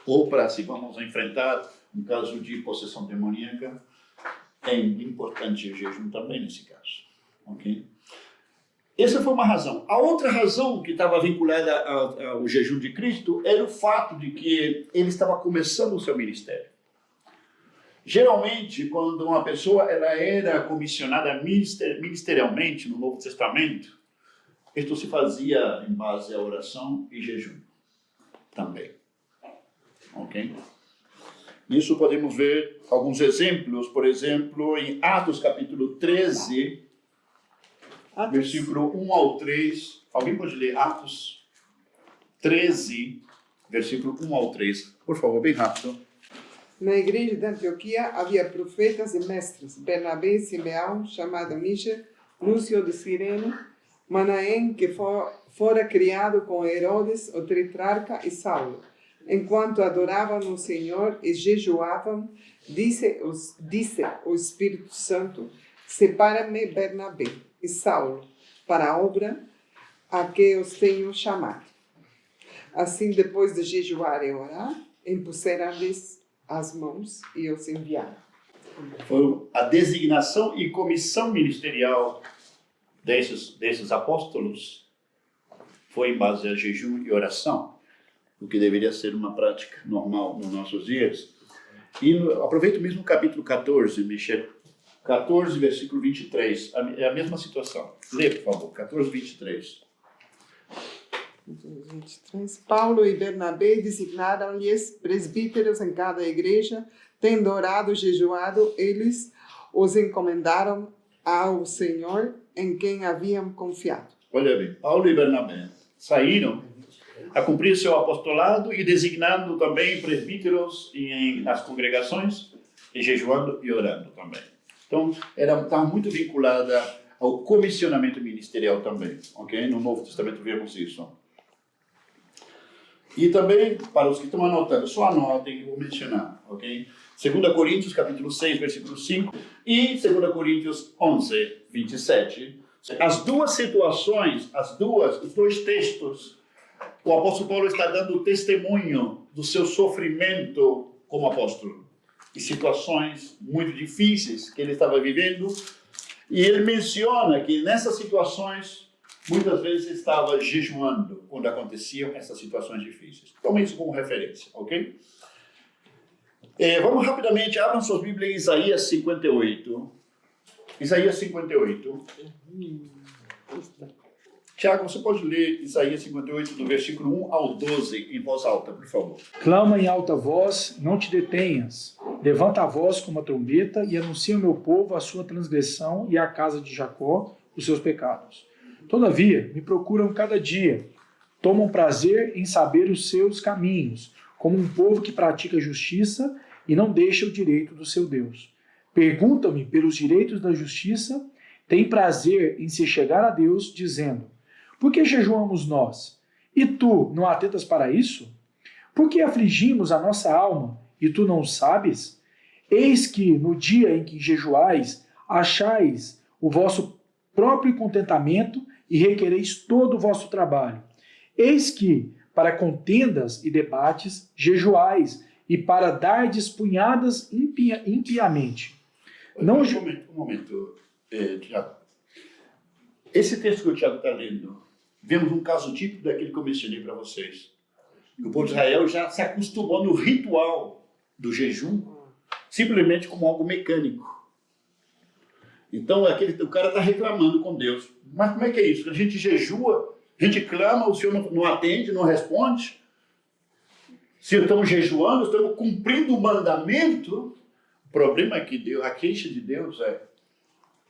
Ou para, se vamos enfrentar um caso de possessão demoníaca, é importante o jejum também nesse caso. Okay? Essa foi uma razão. A outra razão que estava vinculada ao jejum de Cristo era o fato de que ele estava começando o seu ministério. Geralmente, quando uma pessoa ela era comissionada ministerialmente no Novo Testamento, isto se fazia em base à oração e jejum também. Ok? Nisso podemos ver alguns exemplos, por exemplo, em Atos capítulo 13, versículo 1 ao 3. Alguém pode ler Atos 13, versículo 1 ao 3. Por favor, bem rápido. Na igreja de Antioquia havia profetas e mestres, Bernabé, Simeão, chamado Níger, Lúcio de Cirene, Manaém, que fora criado com Herodes, o tetrarca, e Saulo. Enquanto adoravam o Senhor e jejuavam, disse o Espírito Santo: separa-me Bernabé e Saulo para a obra a que os tenho chamado. Assim, depois de jejuar e orar, impuseram-lhes as mãos e os enviaram. Foi a designação e comissão ministerial desses apóstolos foi em base a jejum e oração, o que deveria ser uma prática normal nos nossos dias. E aproveito mesmo o capítulo 14, Michel. 14, versículo 23. É a mesma situação. Lê, por favor. 14, 23. 23. Paulo e Bernabé designaram-lhes presbíteros em cada igreja, tendo orado e jejuado, eles os encomendaram ao Senhor em quem haviam confiado. Olha bem, Paulo e Bernabé saíram a cumprir seu apostolado e designando também presbíteros nas congregações e jejuando e orando também. Então, estava muito vinculada ao comissionamento ministerial também, ok? No Novo Testamento vemos isso. E também, para os que estão anotando, só anotem que eu vou mencionar, ok? 2 Coríntios, capítulo 6, versículo 5 e 2 Coríntios 11, 27. As duas situações, os dois textos, o apóstolo Paulo está dando testemunho do seu sofrimento como apóstolo e situações muito difíceis que ele estava vivendo. E ele menciona que nessas situações, muitas vezes estava jejuando quando aconteciam essas situações difíceis. Tome isso como referência, ok? Vamos rapidamente, abram suas Bíblias em Isaías 58. Isaías 58. Tiago, você pode ler Isaías 58, do versículo 1 ao 12, em voz alta, por favor. Clama em alta voz, não te detenhas. Levanta a voz como a trombeta e anuncia ao meu povo a sua transgressão e à casa de Jacó os seus pecados. Todavia, me procuram cada dia, tomam prazer em saber os seus caminhos, como um povo que pratica justiça e não deixa o direito do seu Deus. Perguntam-me pelos direitos da justiça, têm prazer em se chegar a Deus, dizendo: por que jejuamos nós? E tu não atentas para isso? Por que afligimos a nossa alma, e tu não sabes? Eis que, no dia em que jejuais, achais o vosso próprio contentamento e requereis todo o vosso trabalho. Eis que, para contendas e debates, jejuais, e para dardes punhadas impiamente. Não... Um momento, Tiago. Esse texto que o Tiago está lendo, vemos um caso típico daquele que eu mencionei para vocês. O povo de Israel já se acostumou no ritual do jejum, simplesmente como algo mecânico. Então, o cara está reclamando com Deus. Mas como é que é isso? A gente jejua, a gente clama, o Senhor não atende, não responde. Se estamos jejuando, estamos cumprindo o mandamento. O problema é que a queixa de Deus é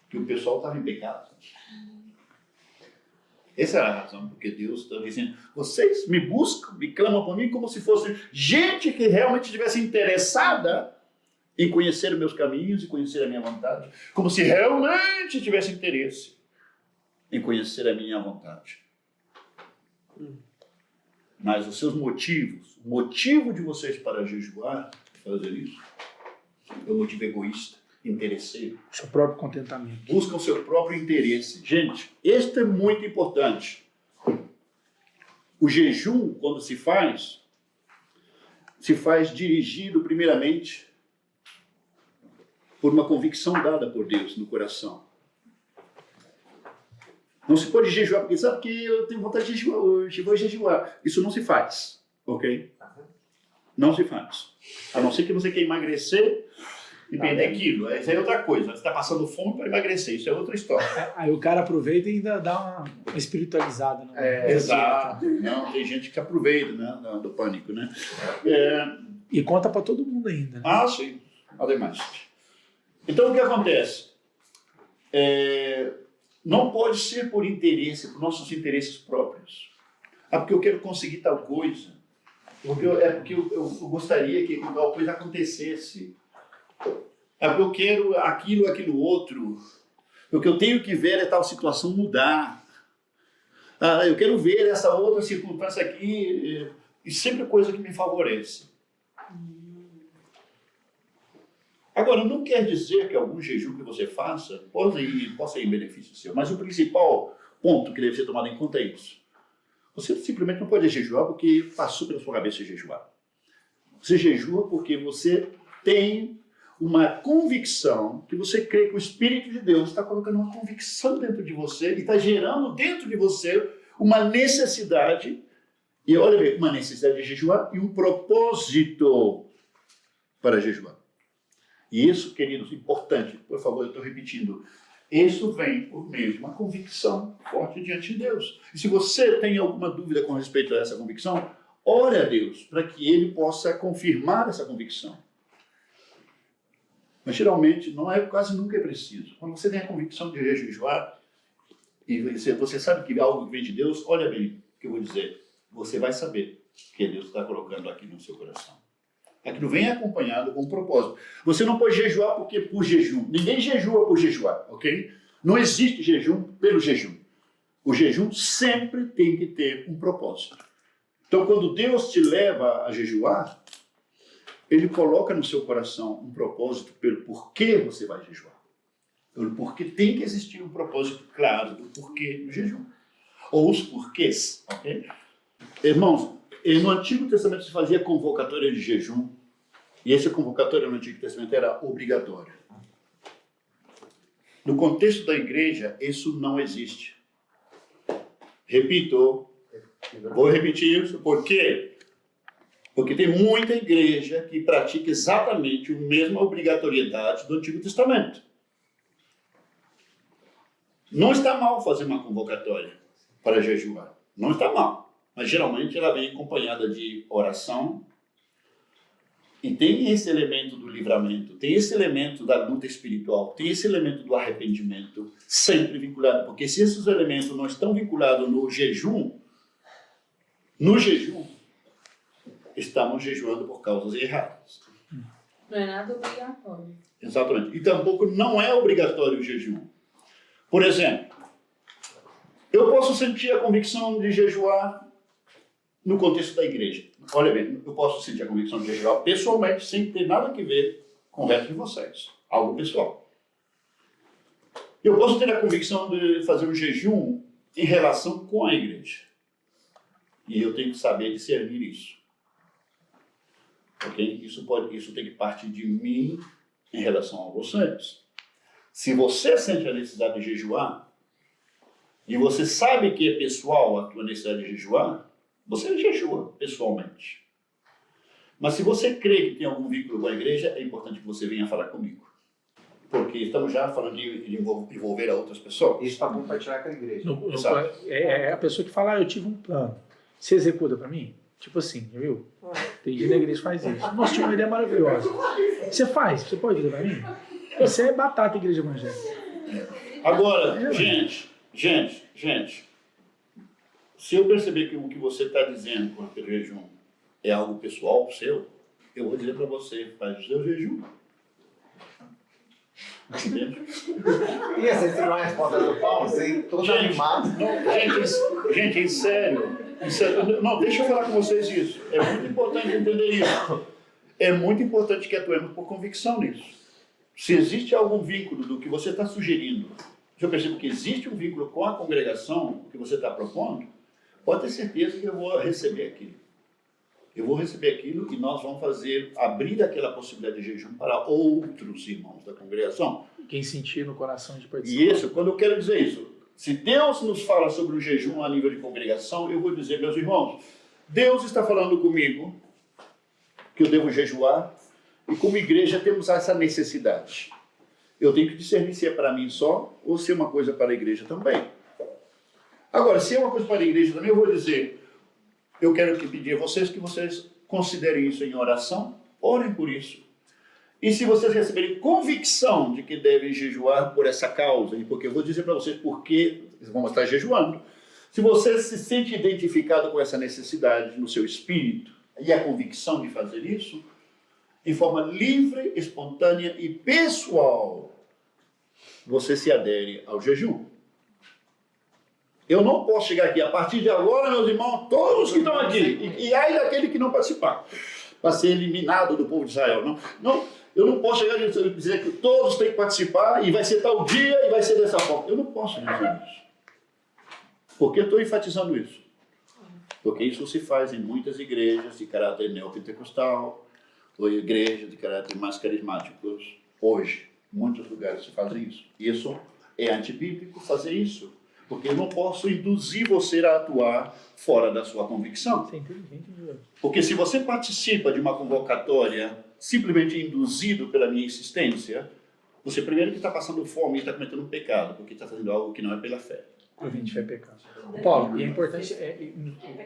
que o pessoal estava em pecado. Essa é a razão porque Deus está dizendo: vocês me buscam, me clamam por mim como se fosse gente que realmente estivesse interessada em conhecer os meus caminhos e conhecer a minha vontade. Como se realmente tivesse interesse em conhecer a minha vontade. Mas os seus motivos, o motivo de vocês para jejuar, fazer isso, é um motivo egoísta, interesseiro. Seu próprio contentamento. Buscam o seu próprio interesse. Gente, este é muito importante. O jejum, quando se faz dirigido primeiramente por uma convicção dada por Deus no coração. Não se pode jejuar porque sabe que eu tenho vontade de jejuar hoje, vou jejuar. Isso não se faz, ok? Não se faz. A não ser que você quer emagrecer e perder quilo. Isso é outra coisa. Você está passando fome para emagrecer, isso é outra história. Aí o cara aproveita e ainda dá uma espiritualizada. Né? Exato. Não, tem gente que aproveita, né, do pânico, né? E conta para todo mundo ainda. Né? Ah, sim. Ademais. Então, o que acontece? Não pode ser por interesse, por nossos interesses próprios. Porque eu quero conseguir tal coisa. Porque eu gostaria que tal coisa acontecesse. Porque eu quero aquilo outro. O que eu tenho que ver é tal situação mudar. Eu quero ver essa outra circunstância aqui. E sempre coisa que me favorece. Agora, não quer dizer que algum jejum que você faça possa ir em benefício seu. Mas o principal ponto que deve ser tomado em conta é isso. Você simplesmente não pode jejuar porque passou pela sua cabeça jejuar. Você jejua porque você tem uma convicção, que você crê que o Espírito de Deus está colocando uma convicção dentro de você e está gerando dentro de você uma necessidade, e olha bem, uma necessidade de jejuar e um propósito para jejuar. E isso, queridos, importante, por favor, eu estou repetindo, isso vem por meio de uma convicção forte diante de Deus. E se você tem alguma dúvida com respeito a essa convicção, ore a Deus para que Ele possa confirmar essa convicção. Mas geralmente, quase nunca é preciso. Quando você tem a convicção de jejuar, e você sabe que algo vem de Deus, olha bem o que eu vou dizer. Você vai saber que Deus está colocando aqui no seu coração. Aquilo vem acompanhado com um propósito. Você não pode jejuar por jejum. Ninguém jejua por jejuar, ok? Não existe jejum pelo jejum. O jejum sempre tem que ter um propósito. Então, quando Deus te leva a jejuar, Ele coloca no seu coração um propósito pelo porquê você vai jejuar. Pelo porquê tem que existir um propósito claro do porquê do jejum. Ou os porquês, ok? Irmãos, no Antigo Testamento se fazia convocatória de jejum, e essa convocatória no Antigo Testamento era obrigatória. No contexto da igreja, isso não existe. Repito, vou repetir isso, por quê? Porque tem muita igreja que pratica exatamente a mesma obrigatoriedade do Antigo Testamento. Não está mal fazer uma convocatória para jejuar, não está mal. Mas geralmente ela vem acompanhada de oração e tem esse elemento do livramento, tem esse elemento da luta espiritual, tem esse elemento do arrependimento sempre vinculado, porque se esses elementos não estão vinculados no jejum, estamos jejuando por causas erradas. Não é nada obrigatório. Exatamente. E tampouco não é obrigatório o jejum. Por exemplo, eu posso sentir a convicção de jejuar no contexto da igreja. Olha bem, eu posso sentir a convicção de jejuar pessoalmente, sem ter nada a ver com o resto de vocês. Algo pessoal. Eu posso ter a convicção de fazer um jejum em relação com a igreja. E eu tenho que saber discernir isso. Ok? Isso tem que partir de mim em relação a vocês. Se você sente a necessidade de jejuar, e você sabe que é pessoal a tua necessidade de jejuar, você jejua pessoalmente. Mas se você crê que tem algum vínculo com a igreja, é importante que você venha falar comigo. Porque estamos já falando de envolver a outras pessoas. Isso para compartilhar com a igreja. É a pessoa que fala, eu tive um plano. Você executa para mim? Tipo assim, viu? Tem gente na igreja que faz isso. Nossa, tinha uma ideia maravilhosa. Você faz? Você pode fazer para mim? Isso é batata, igreja evangélica. Agora, gente, se eu perceber que o que você está dizendo com o jejum é algo pessoal seu, eu vou dizer para você, faz o seu jejum. Entende? E essa é uma resposta do Paulo, assim, todo animado. Gente, em sério. Não, deixa eu falar com vocês isso. É muito importante entender isso. É muito importante que atuemos por convicção nisso. Se existe algum vínculo do que você está sugerindo, se eu percebo que existe um vínculo com a congregação, o que você está propondo, pode ter certeza que eu vou receber aquilo. Eu vou receber aquilo e nós vamos abrir aquela possibilidade de jejum para outros irmãos da congregação. Quem sentir no coração de participar. E isso, quando eu quero dizer isso, se Deus nos fala sobre o jejum a nível de congregação, eu vou dizer, meus irmãos, Deus está falando comigo que eu devo jejuar E como igreja temos essa necessidade. Eu tenho que discernir se é para mim só ou se é uma coisa para a igreja também. Agora, se é uma coisa para a igreja também, eu vou dizer, eu quero pedir a vocês que vocês considerem isso em oração, orem por isso. E se vocês receberem convicção de que devem jejuar por essa causa, e porque eu vou dizer para vocês por que vocês vão estar jejuando, se você se sente identificado com essa necessidade no seu espírito e a convicção de fazer isso, em forma livre, espontânea e pessoal, você se adere ao jejum. Eu não posso chegar aqui, a partir de agora, meus irmãos, todos que estão aqui, e ai daquele que não participar, para ser eliminado do povo de Israel. Não, eu não posso chegar e dizer que todos têm que participar, e vai ser tal dia, e vai ser dessa forma. Eu não posso dizer isso. Por que eu estou enfatizando isso? Porque isso se faz em muitas igrejas de caráter neopentecostal, ou igrejas de caráter mais carismáticos. Hoje, em muitos lugares se fazem isso. Isso é antibíblico fazer isso. Porque eu não posso induzir você a atuar fora da sua convicção. Porque se você participa de uma convocatória simplesmente induzido pela minha insistência, você primeiro que está passando fome e está cometendo um pecado, porque está fazendo algo que não é pela fé. Provavelmente vai pecar. Paulo, e é importante,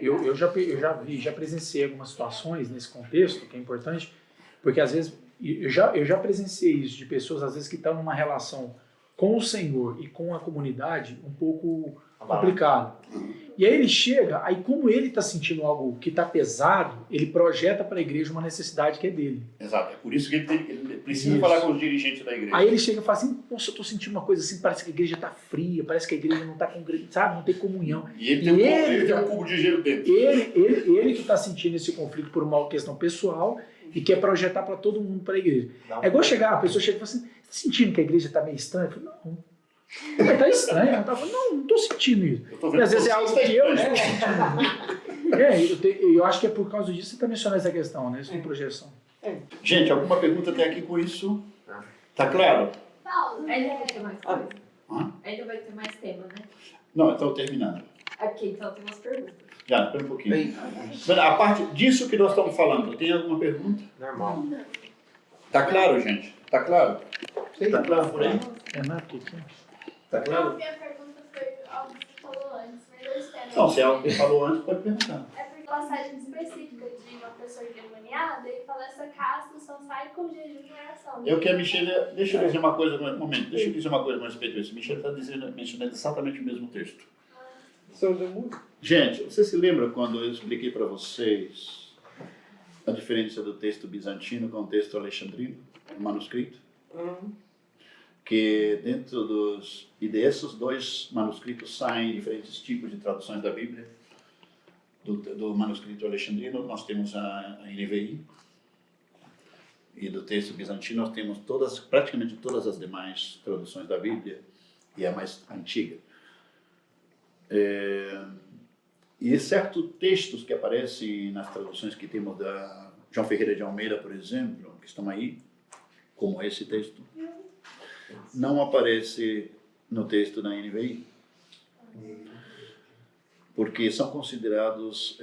eu já presenciei algumas situações nesse contexto, que é importante, porque às vezes, eu já presenciei isso, de pessoas às vezes que estão numa relação com o Senhor e com a comunidade um pouco complicada. E aí ele chega, aí como ele está sentindo algo que está pesado, ele projeta para a igreja uma necessidade que é dele. Exato, é por isso que ele precisa falar com os dirigentes da igreja. Aí ele chega e fala assim, nossa, eu estou sentindo uma coisa assim, parece que a igreja está fria, parece que a igreja não está sabe, não tem comunhão. E ele tem um cubo de gelo dentro. Ele que está sentindo esse conflito por uma questão pessoal e quer projetar para todo mundo para a igreja. É igual chegar, a pessoa chega e fala assim, está sentindo que a igreja está meio estranha? Eu falo, não. Mas está estranho. Não estou sentindo isso. E às vezes é algo que eu estou sentindo. Eu acho que é por causa disso que você está mencionando essa questão, né? Sobre projeção. Gente, alguma pergunta tem aqui com isso? Tá claro? Paulo, Ainda vai ter mais coisa. Hã? Ainda vai ter mais tema, né? Não, então terminando. Ok, então tem umas perguntas. Já, espera um pouquinho. A parte disso que nós estamos falando, tem alguma pergunta? Normal. Tá claro, gente? Tá claro? Tá claro por aí? Renato, Tá Não, claro? minha pergunta foi algo que você falou antes, mas eu espero. Não, se é algo que falou antes, pode perguntar. É porque passagem específica de uma pessoa endemoniada e fala essa casta só sai com jejum e oração. Eu quero, Michele, deixa eu dizer uma coisa, um momento, deixa eu dizer uma coisa com respeito a isso. Michele está mencionando exatamente o mesmo texto. Sobre música. Gente, você se lembra quando eu expliquei para vocês a diferença do texto bizantino com o texto alexandrino, o manuscrito? Que dentro dos... E desses dois manuscritos saem diferentes tipos de traduções da Bíblia. Do manuscrito alexandrino nós temos a NVI, e do texto bizantino nós temos praticamente todas as demais traduções da Bíblia, e a mais antiga. E certos textos que aparecem nas traduções que temos da João Ferreira de Almeida, por exemplo, que estão aí, como esse texto, não aparece no texto da NVI, porque são considerados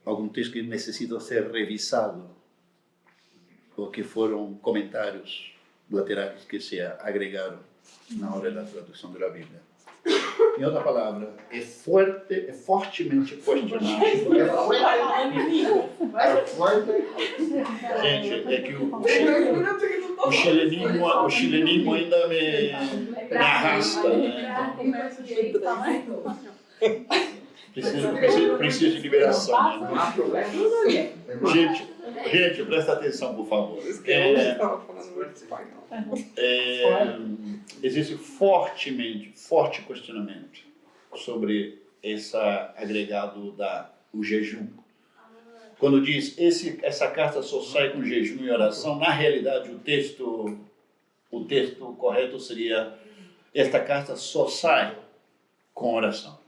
alguns textos que necessitam ser revisados, ou que foram comentários laterais que se agregaram na hora da tradução da Bíblia. Em outra palavra, é fortemente questionável. Gente, é que o chilenismo ainda me arrasta, né? Preciso de liberação, né? Gente, presta atenção, por favor. Existe forte questionamento sobre esse agregado o jejum. Quando diz essa carta só sai com jejum e oração, na realidade o texto correto seria esta carta só sai com oração.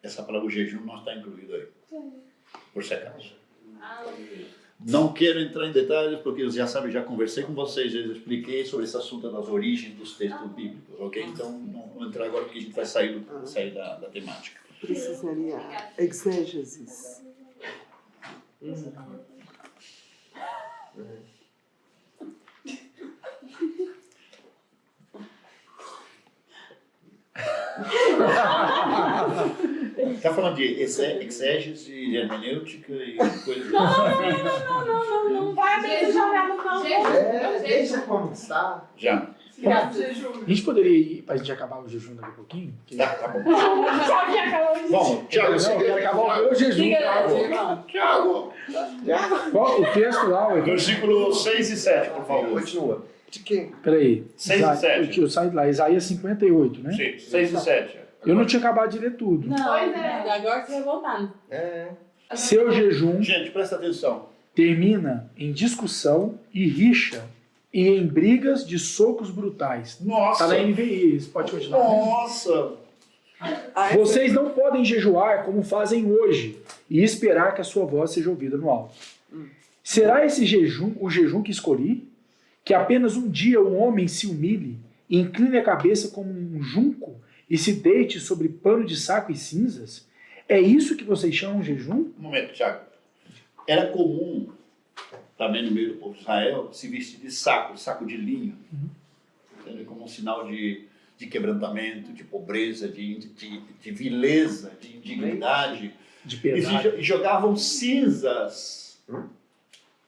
Essa palavra o jejum não está incluído aí, por si acaso. Não quero entrar em detalhes, porque eu já conversei com vocês, já expliquei sobre esse assunto das origens dos textos bíblicos, ok? Então, não vou entrar agora, porque a gente vai sair da temática. Precisaria exégesis. Tá falando de exégese, de hermenêutica e coisas Não vai abrir jogar no campo. Deixa como está. Já. A gente poderia ir pra gente acabar o jejum daqui a pouquinho? Tá bom. Só que acabou de Bom, Tiago, Eu quero acabar o meu jejum. Tiago. Qual o texto lá? Ué? Versículo 6 e 7, por favor. Continua. De quem? Peraí. 6 e 7. Eu saí de lá, Isaías 58, né? Sim, 6 e 7. Eu não tinha acabado de ler tudo. Pois é, agora você vai voltar. Seu jejum Gente, presta atenção. termina em discussão e rixa e em brigas de socos brutais. Nossa. Tá na NVI, você pode continuar. Nossa. Vocês não podem jejuar como fazem hoje e esperar que a sua voz seja ouvida no alto. Será esse jejum o jejum que escolhi? Que apenas um dia o homem se humilhe e incline a cabeça como um junco e se deite sobre pano de saco e cinzas? É isso que vocês chamam de jejum? Um momento, Tiago. Era comum, também no meio do povo de Israel, se vestir de saco de linho. Entendeu? Como um sinal de quebrantamento, de pobreza, de vileza, de indignidade. De piedade. E jogavam cinzas,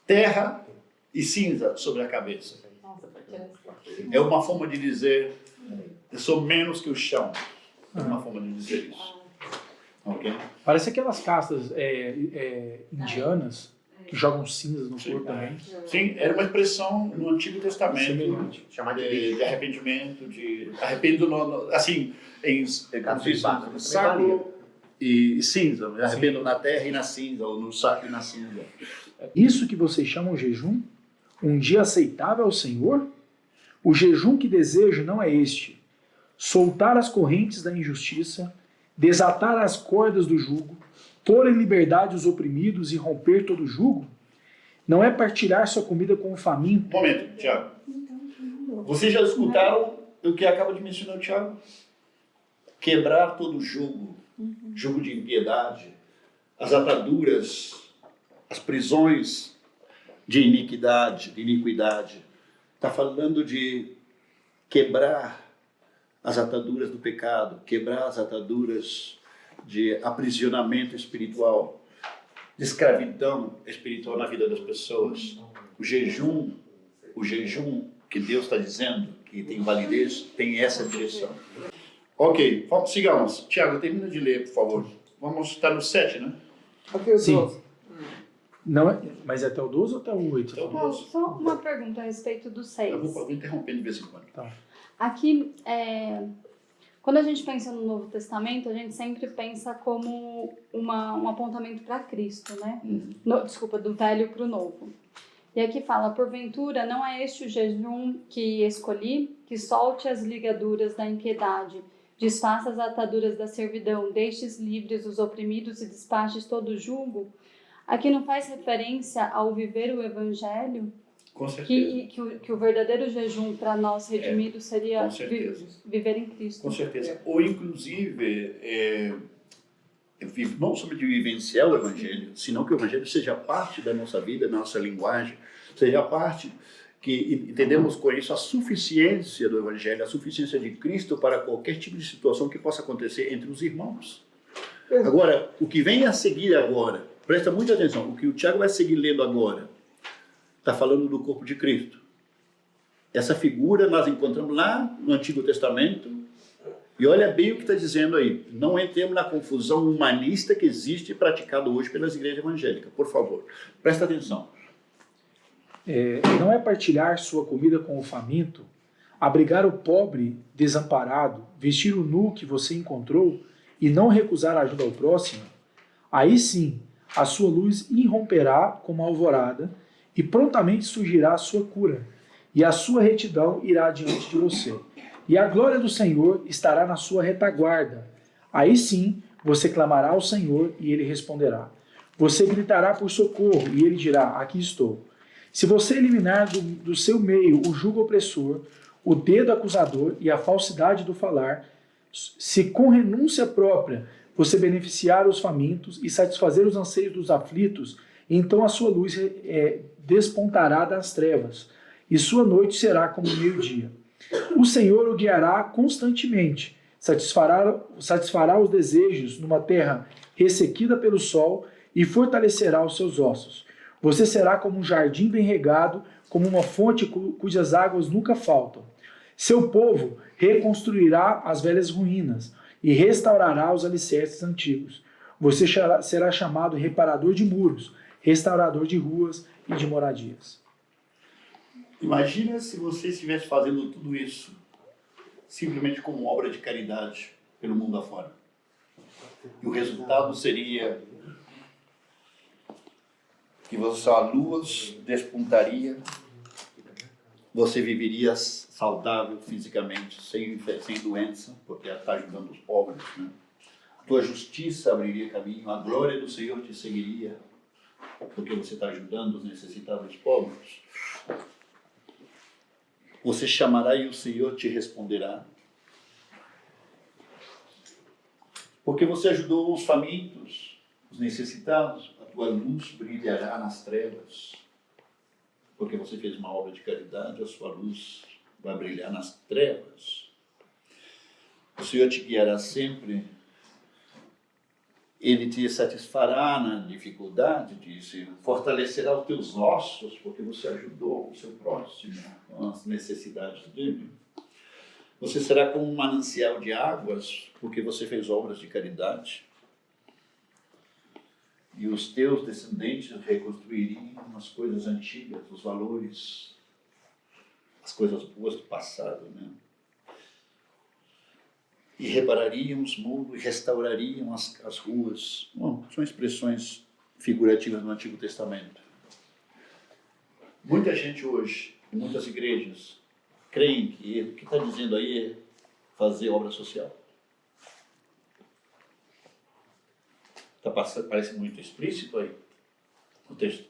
terra e cinza sobre a cabeça. É uma forma de dizer, eu sou menos que o chão. É uma forma de dizer isso. Ok? Parece aquelas castas indianas que jogam cinzas no corpo também. Sim, era uma expressão no Antigo Testamento Semelhante. Chamar de de arrependimento, arrependo, assim, em Caso de barro, saco e cinza. Me arrependo na terra e na cinza, ou no saco e na cinza. Isso que vocês chamam jejum? Um dia aceitável ao Senhor? O jejum que desejo não é este: soltar as correntes da injustiça, desatar as cordas do jugo, pôr em liberdade os oprimidos e romper todo jugo? Não é partilhar sua comida com o faminto? Momento, Tiago. Vocês já escutaram o que acaba de mencionar o Tiago? Quebrar todo jugo, jugo de impiedade, as ataduras, as prisões de iniquidade. Está falando de quebrar as ataduras do pecado, quebrar as ataduras de aprisionamento espiritual, de escravidão espiritual na vida das pessoas. O jejum que Deus está dizendo, que tem validez, tem essa direção. Ok, sigamos. Tiago, termina de ler, por favor. Vamos estar no 7, né? Até o Sim. 12. Não é, mas é até o 12 ou até o 8? Até o Paulo, 12. só uma pergunta a respeito do 6. Eu vou interromper de vez em quando. Aqui, quando a gente pensa no Novo Testamento, a gente sempre pensa como um apontamento para Cristo, né? Desculpa, do Velho para o Novo. E aqui fala: porventura, não é este o jejum que escolhi, que solte as ligaduras da impiedade, desfaça as ataduras da servidão, deixes livres os oprimidos e despaches todo o jugo? Aqui não faz referência ao viver o Evangelho? Com certeza. Que o verdadeiro jejum para nós redimidos seria com certeza. viver em Cristo. Com certeza. Ou, inclusive, não somente vivenciar o Evangelho, senão que o Evangelho seja parte da nossa vida, da nossa linguagem, seja parte que entendemos com isso a suficiência do Evangelho, a suficiência de Cristo para qualquer tipo de situação que possa acontecer entre os irmãos. Agora, o que vem a seguir agora, presta muita atenção, o que o Tiago vai seguir lendo agora, está falando do corpo de Cristo. Essa figura nós encontramos lá no Antigo Testamento, e olha bem o que está dizendo aí. Não entremos na confusão humanista que existe praticada hoje pelas igrejas evangélicas. Por favor, presta atenção. Não é partilhar sua comida com o faminto, abrigar o pobre desamparado, vestir o nu que você encontrou e não recusar a ajuda ao próximo? Aí sim, a sua luz irromperá como a alvorada e prontamente surgirá a sua cura, e a sua retidão irá diante de você. E a glória do Senhor estará na sua retaguarda. Aí sim, você clamará ao Senhor e ele responderá. Você gritará por socorro e ele dirá: aqui estou. Se você eliminar do seu meio o jugo opressor, o dedo acusador e a falsidade do falar, se com renúncia própria você beneficiar os famintos e satisfazer os anseios dos aflitos, Então a sua luz despontará das trevas, e sua noite será como o meio-dia. O Senhor o guiará constantemente, satisfará os desejos numa terra ressequida pelo sol e fortalecerá os seus ossos. Você será como um jardim bem regado, como uma fonte cujas águas nunca faltam. Seu povo reconstruirá as velhas ruínas e restaurará os alicerces antigos. Você será chamado reparador de muros, restaurador de ruas e de moradias. Imagina se você estivesse fazendo tudo isso simplesmente como obra de caridade pelo mundo afora. E o resultado seria que sua luz despontaria, você viveria saudável fisicamente, sem doença, porque está ajudando os pobres, né? A tua justiça abriria caminho, a glória do Senhor te seguiria, porque você está ajudando os necessitados, os pobres. Você chamará e o Senhor te responderá. Porque você ajudou os famintos, os necessitados, a tua luz brilhará nas trevas. Porque você fez uma obra de caridade, a sua luz vai brilhar nas trevas. O Senhor te guiará sempre. Ele te satisfará na dificuldade, disse, fortalecerá os teus ossos, porque você ajudou o seu próximo com as necessidades dele. Você será como um manancial de águas, porque você fez obras de caridade. E os teus descendentes reconstruiriam as coisas antigas, os valores, as coisas boas do passado, né? E reparariam os muros, e restaurariam as ruas. Bom, são expressões figurativas no Antigo Testamento. Muita gente hoje, em muitas igrejas, creem que o que está dizendo aí é fazer obra social. Parece muito explícito aí o texto.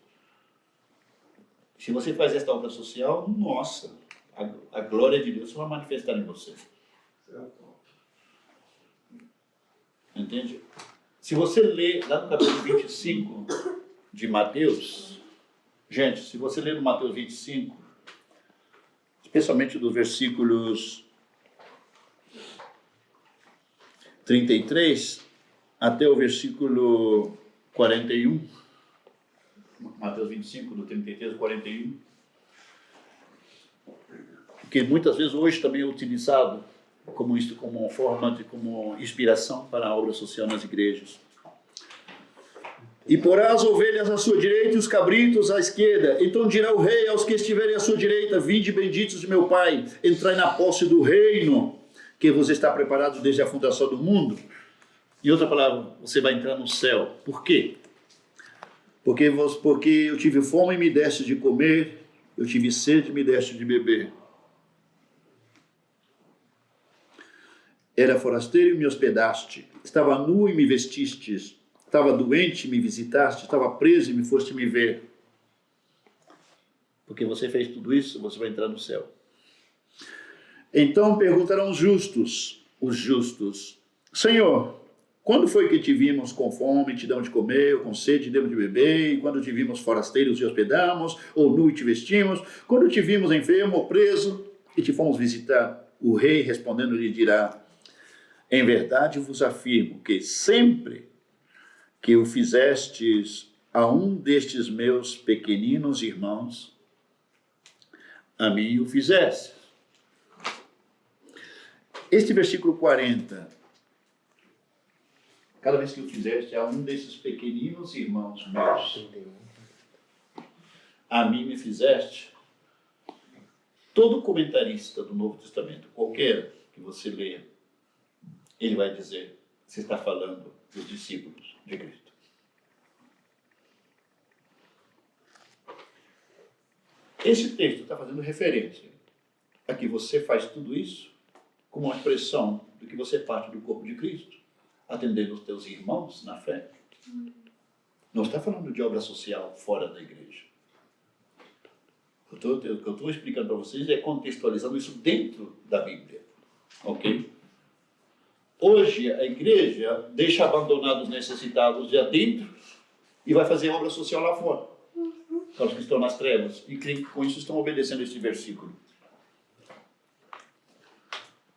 Se você faz esta obra social, nossa, a glória de Deus vai manifestar em você. Entende? Se você ler lá no capítulo 25 de Mateus, gente, se você ler no Mateus 25, especialmente dos versículos 33 até o versículo 41, Mateus 25, do 33 ao 41, que muitas vezes hoje também é utilizado como uma forma como inspiração para a obra social nas igrejas. E porá as ovelhas à sua direita e os cabritos à esquerda. Então dirá o rei aos que estiverem à sua direita: vinde benditos de meu Pai, entrai na posse do reino que vos está preparado desde a fundação do mundo. Em outra palavra, você vai entrar no céu. Por quê? Porque eu tive fome e me deste de comer, eu tive sede e me deste de beber. Era forasteiro e me hospedaste, estava nu e me vestistes, estava doente e me visitaste, estava preso e me foste me ver. Porque você fez tudo isso, você vai entrar no céu. Então perguntarão os justos, Senhor, quando foi que te vimos com fome, te damos de comer, ou com sede, te demos de beber, e quando te vimos forasteiros e hospedamos, ou nu e te vestimos, quando te vimos enfermo ou preso e te fomos visitar? O rei respondendo lhe dirá: em verdade vos afirmo que sempre que o fizestes a um destes meus pequeninos irmãos, a mim o fizeste. Este versículo 40, cada vez que o fizeste a um desses pequeninos irmãos meus, a mim me fizeste. Todo comentarista do Novo Testamento, qualquer que você leia, ele vai dizer: você está falando dos discípulos de Cristo. Esse texto está fazendo referência a que você faz tudo isso como uma expressão de que você é parte do corpo de Cristo, atendendo os teus irmãos na fé. Não está falando de obra social fora da igreja. O que eu estou explicando para vocês é contextualizando isso dentro da Bíblia. Ok? Hoje a igreja deixa abandonados os necessitados já dentro e vai fazer obra social lá fora, para os que estão nas trevas, e creem que com isso estão obedecendo esse versículo.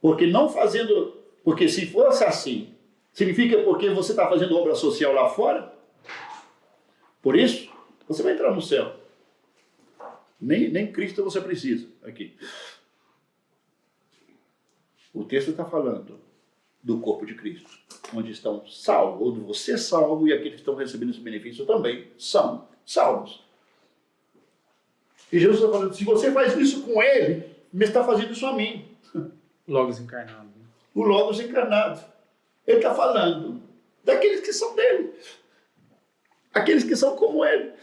Porque não fazendo, porque se fosse assim, significa porque você está fazendo obra social lá fora, por isso, você vai entrar no céu. Nem Cristo você precisa aqui. O texto está falando do corpo de Cristo, onde estão salvos, onde você é salvo e aqueles que estão recebendo esse benefício também são salvos. E Jesus está falando, se você faz isso com ele, me está fazendo isso a mim. Logos encarnado. Né? O Logos encarnado. Ele está falando daqueles que são dele. Aqueles que são como ele.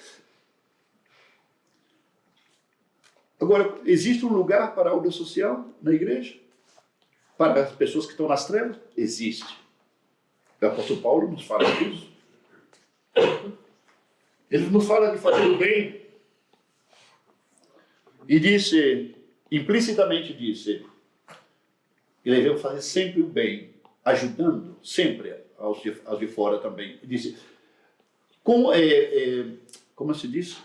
Agora, existe um lugar para a obra social na igreja? Para as pessoas que estão nas trevas? Existe. O apóstolo Paulo nos fala disso. Ele nos fala de fazer o bem. E disse, implicitamente disse, ele deve fazer sempre o bem, ajudando sempre aos de fora também. Ele disse, como se diz?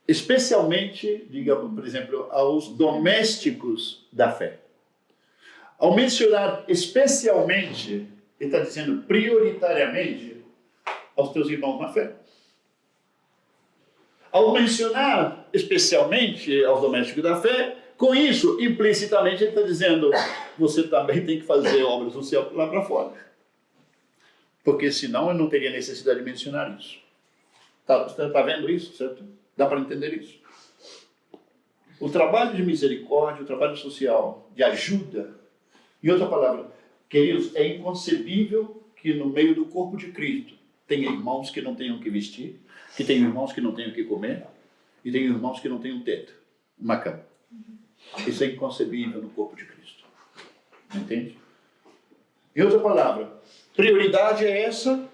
Especialmente, digamos, por exemplo, aos domésticos da fé. Ao mencionar especialmente, ele está dizendo prioritariamente aos teus irmãos na fé. Ao mencionar especialmente aos domésticos da fé, com isso, implicitamente, ele está dizendo, você também tem que fazer obra social lá para fora. Porque senão eu não teria necessidade de mencionar isso. Está vendo isso, certo? Dá para entender isso? O trabalho de misericórdia, o trabalho social, de ajuda, em outra palavra, queridos, é inconcebível que no meio do corpo de Cristo tenha irmãos que não tenham que vestir, que tenham irmãos que não tenham que comer, e tenham irmãos que não tenham teto, uma cama. Isso é inconcebível no corpo de Cristo. Entende? Em outra palavra, prioridade é essa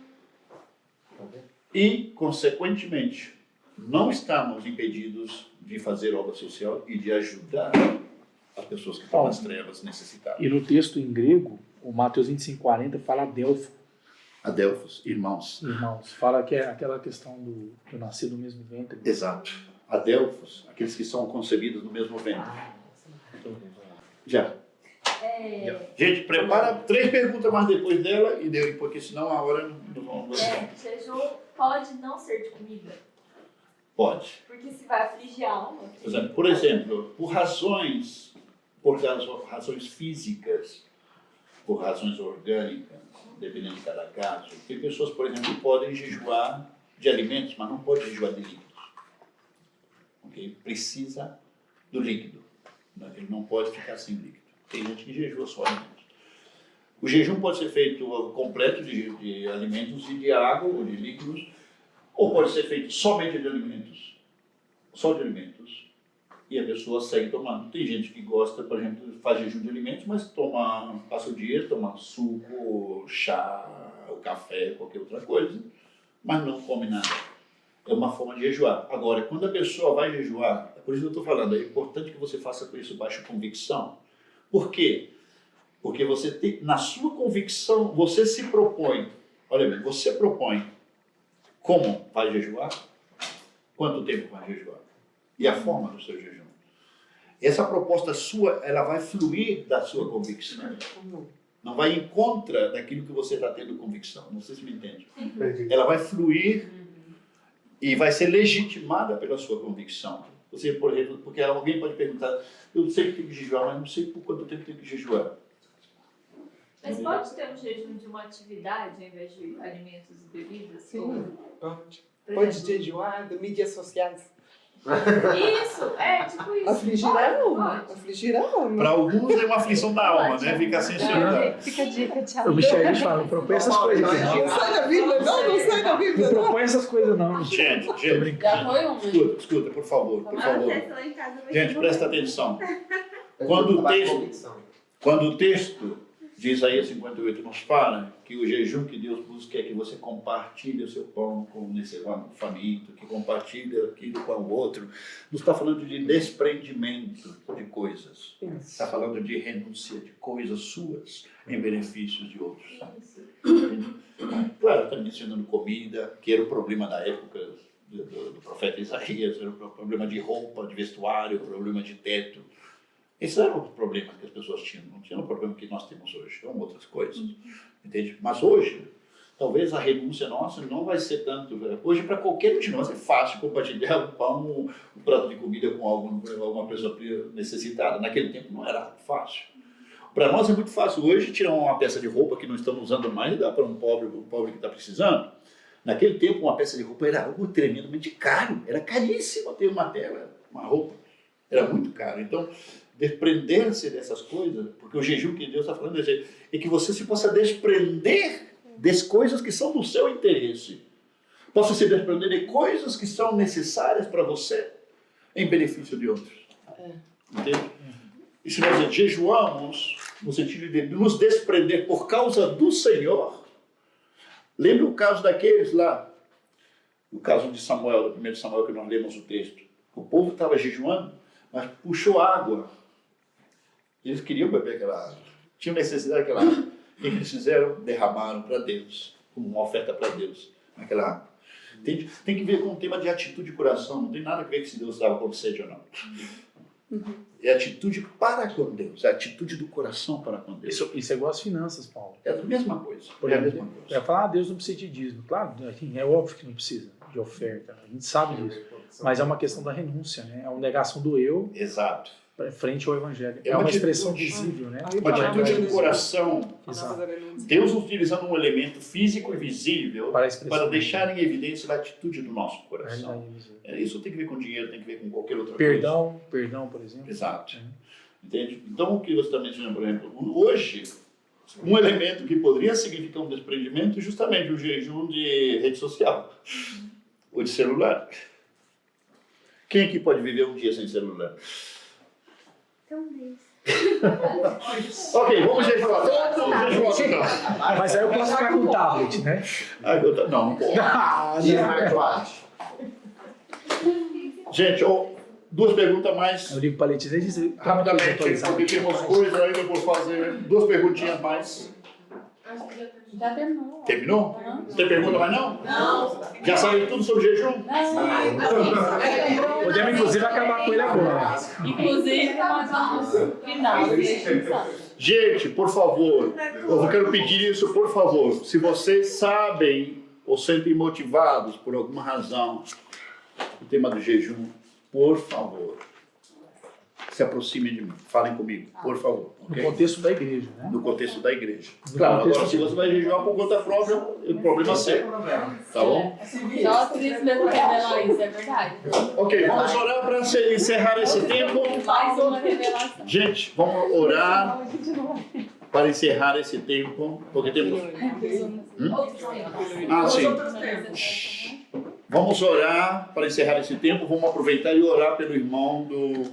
e, consequentemente, não estamos impedidos de fazer obra social e de ajudar as pessoas que estão nas trevas necessitadas. E no texto em grego, o Mateus 25:40 fala adelfo. Adelfos, irmãos. Irmãos. Fala que é aquela questão do nascer do mesmo ventre. Exato. Adelfos, aqueles que são concebidos no mesmo ventre. Já. Gente, prepara 3 perguntas mais depois dela, e porque senão a hora não vamos... Jejum pode não ser de comida? Pode. Porque se vai afligir a alma. Por exemplo, por razões físicas, por razões orgânicas, dependendo de cada caso, tem pessoas, por exemplo, que podem jejuar de alimentos, mas não podem jejuar de líquidos. Okay? Precisa do líquido. Ele não pode ficar sem líquido. Tem gente que jejua só alimentos. O jejum pode ser feito completo de alimentos e de água ou de líquidos, ou pode ser feito somente de alimentos, só de alimentos, e a pessoa segue tomando. Tem gente que gosta, por exemplo, faz jejum de alimentos, mas passa o dia tomando suco, chá, café, qualquer outra coisa, mas não come nada. É uma forma de jejuar. Agora, quando a pessoa vai jejuar, é por isso que eu estou falando, é importante que você faça com isso baixa convicção. Por quê? Porque você tem, na sua convicção, você se propõe, olha bem, você propõe como vai jejuar, quanto tempo vai jejuar e a forma do seu jejum. Essa proposta sua, ela vai fluir da sua convicção. Não vai em contra daquilo que você está tendo convicção. Não sei se me entende. Ela vai fluir e vai ser legitimada pela sua convicção. Você, por exemplo, porque alguém pode perguntar, eu sei que tem que jejuar, mas não sei por quanto tempo tem que jejuar. Mas pode ter um jejum de uma atividade ao invés de alimentos e bebidas? Sim, pode. Pode jejuar de mídias sociais. Isso, tipo isso. Afligir a alma. Afligir a alma. Para alguns é uma aflição da alma, né? Fica sem celular. Fica a dica, tchau. O Michel fala, não propõe essas coisas. Não sai da Bíblia, não sai da Bíblia. Não propõe essas coisas, não. Gente, Já foi um. escuta, por favor, por favor. Gente, presta atenção. Quando o texto de Isaías 58 nos fala que o jejum que Deus busca é que você compartilhe o seu pão com o faminto, que compartilhe aquilo com o outro, não está falando de desprendimento de coisas, está falando de renúncia de coisas suas em benefício de outros. Claro, está mencionando comida, que era o problema da época do profeta Isaías, era o problema de roupa, de vestuário, o problema de teto. Esses eram os problemas que as pessoas tinham, não tinham o problema que nós temos hoje, são outras coisas, entende? Mas hoje, talvez a renúncia nossa não vai ser tanto. Hoje, para qualquer um de nós, é fácil compartilhar um pão, um prato de comida com alguma pessoa necessitada. Naquele tempo não era fácil. Para nós é muito fácil hoje tirar uma peça de roupa que não estamos usando mais e dar para um pobre que está precisando. Naquele tempo, uma peça de roupa era algo tremendamente caro, era caríssimo ter uma tela, uma roupa, era muito caro. Então, desprender-se dessas coisas, porque o jejum que Deus está falando é que você se possa desprender das coisas que são do seu interesse, possa se desprender de coisas que são necessárias para você em benefício de outros. Entende? E se nós jejuamos, no sentido de nos desprender por causa do Senhor, lembra o caso daqueles lá, o caso de Samuel, do primeiro Samuel que nós lemos o texto. O povo estava jejuando, mas puxou água. Eles queriam beber aquela água, tinham necessidade daquela água. O que eles fizeram? Derramaram para Deus, como uma oferta para Deus, naquela água. Tem que ver com o tema de atitude de coração, não tem nada a ver com se Deus estava com sede ou não. É atitude para com Deus, é atitude do coração para com Deus. Isso é igual às finanças, Paulo. É a mesma coisa. Por É a exemplo, mesma coisa. falar, Deus não precisa de dízimo. Claro, assim, é óbvio que não precisa de oferta, a gente sabe disso. Mas é uma questão da renúncia, né? É uma negação do eu Exato. frente ao Evangelho. É É uma uma expressão atitude. visível, né? Uma atitude do coração. Exato. Deus utilizando um elemento físico e visível Para a expressão. para deixar em evidência a atitude do nosso coração. Realidade visível. Isso tem que ver com dinheiro, tem que ver com qualquer outra Perdão, por exemplo. coisa. Exato. Entende? Então, o que você está mencionando, por exemplo, hoje, um elemento que poderia significar um desprendimento é justamente o jejum de rede social ou de celular. Quem aqui pode viver um dia sem celular? Talvez. Ok, vamos jejuar. Todos vamos jejuar. Mas aí eu posso ficar com o tablet, né? Não pode. Gente, duas perguntas mais. Eu ligo para a Letícia e diz Rapidamente, porque temos coisas ainda por fazer. Duas perguntinhas mais. Já terminou. Terminou? Tem pergunta mais não? Não. Já sabe tudo sobre jejum? Podemos, inclusive, acabar com ele agora. Inclusive, nós vamos final. Gente, por favor, eu quero pedir isso, por favor. Se vocês sabem ou sentem motivados por alguma razão o tema do jejum, por favor, se aproximem de mim, falem comigo, por favor. No Okay? contexto da igreja, né? No contexto da igreja. No Claro, contexto agora se você vai jejuar por conta própria, o problema é seu. Tá bom? Só a atriz mesmo revelar isso, é verdade. Ok, vamos orar para encerrar esse tempo. Mais uma revelação. Gente, vamos orar para encerrar esse tempo, porque temos... sim. Vamos orar para encerrar esse tempo, vamos aproveitar e orar pelo irmão do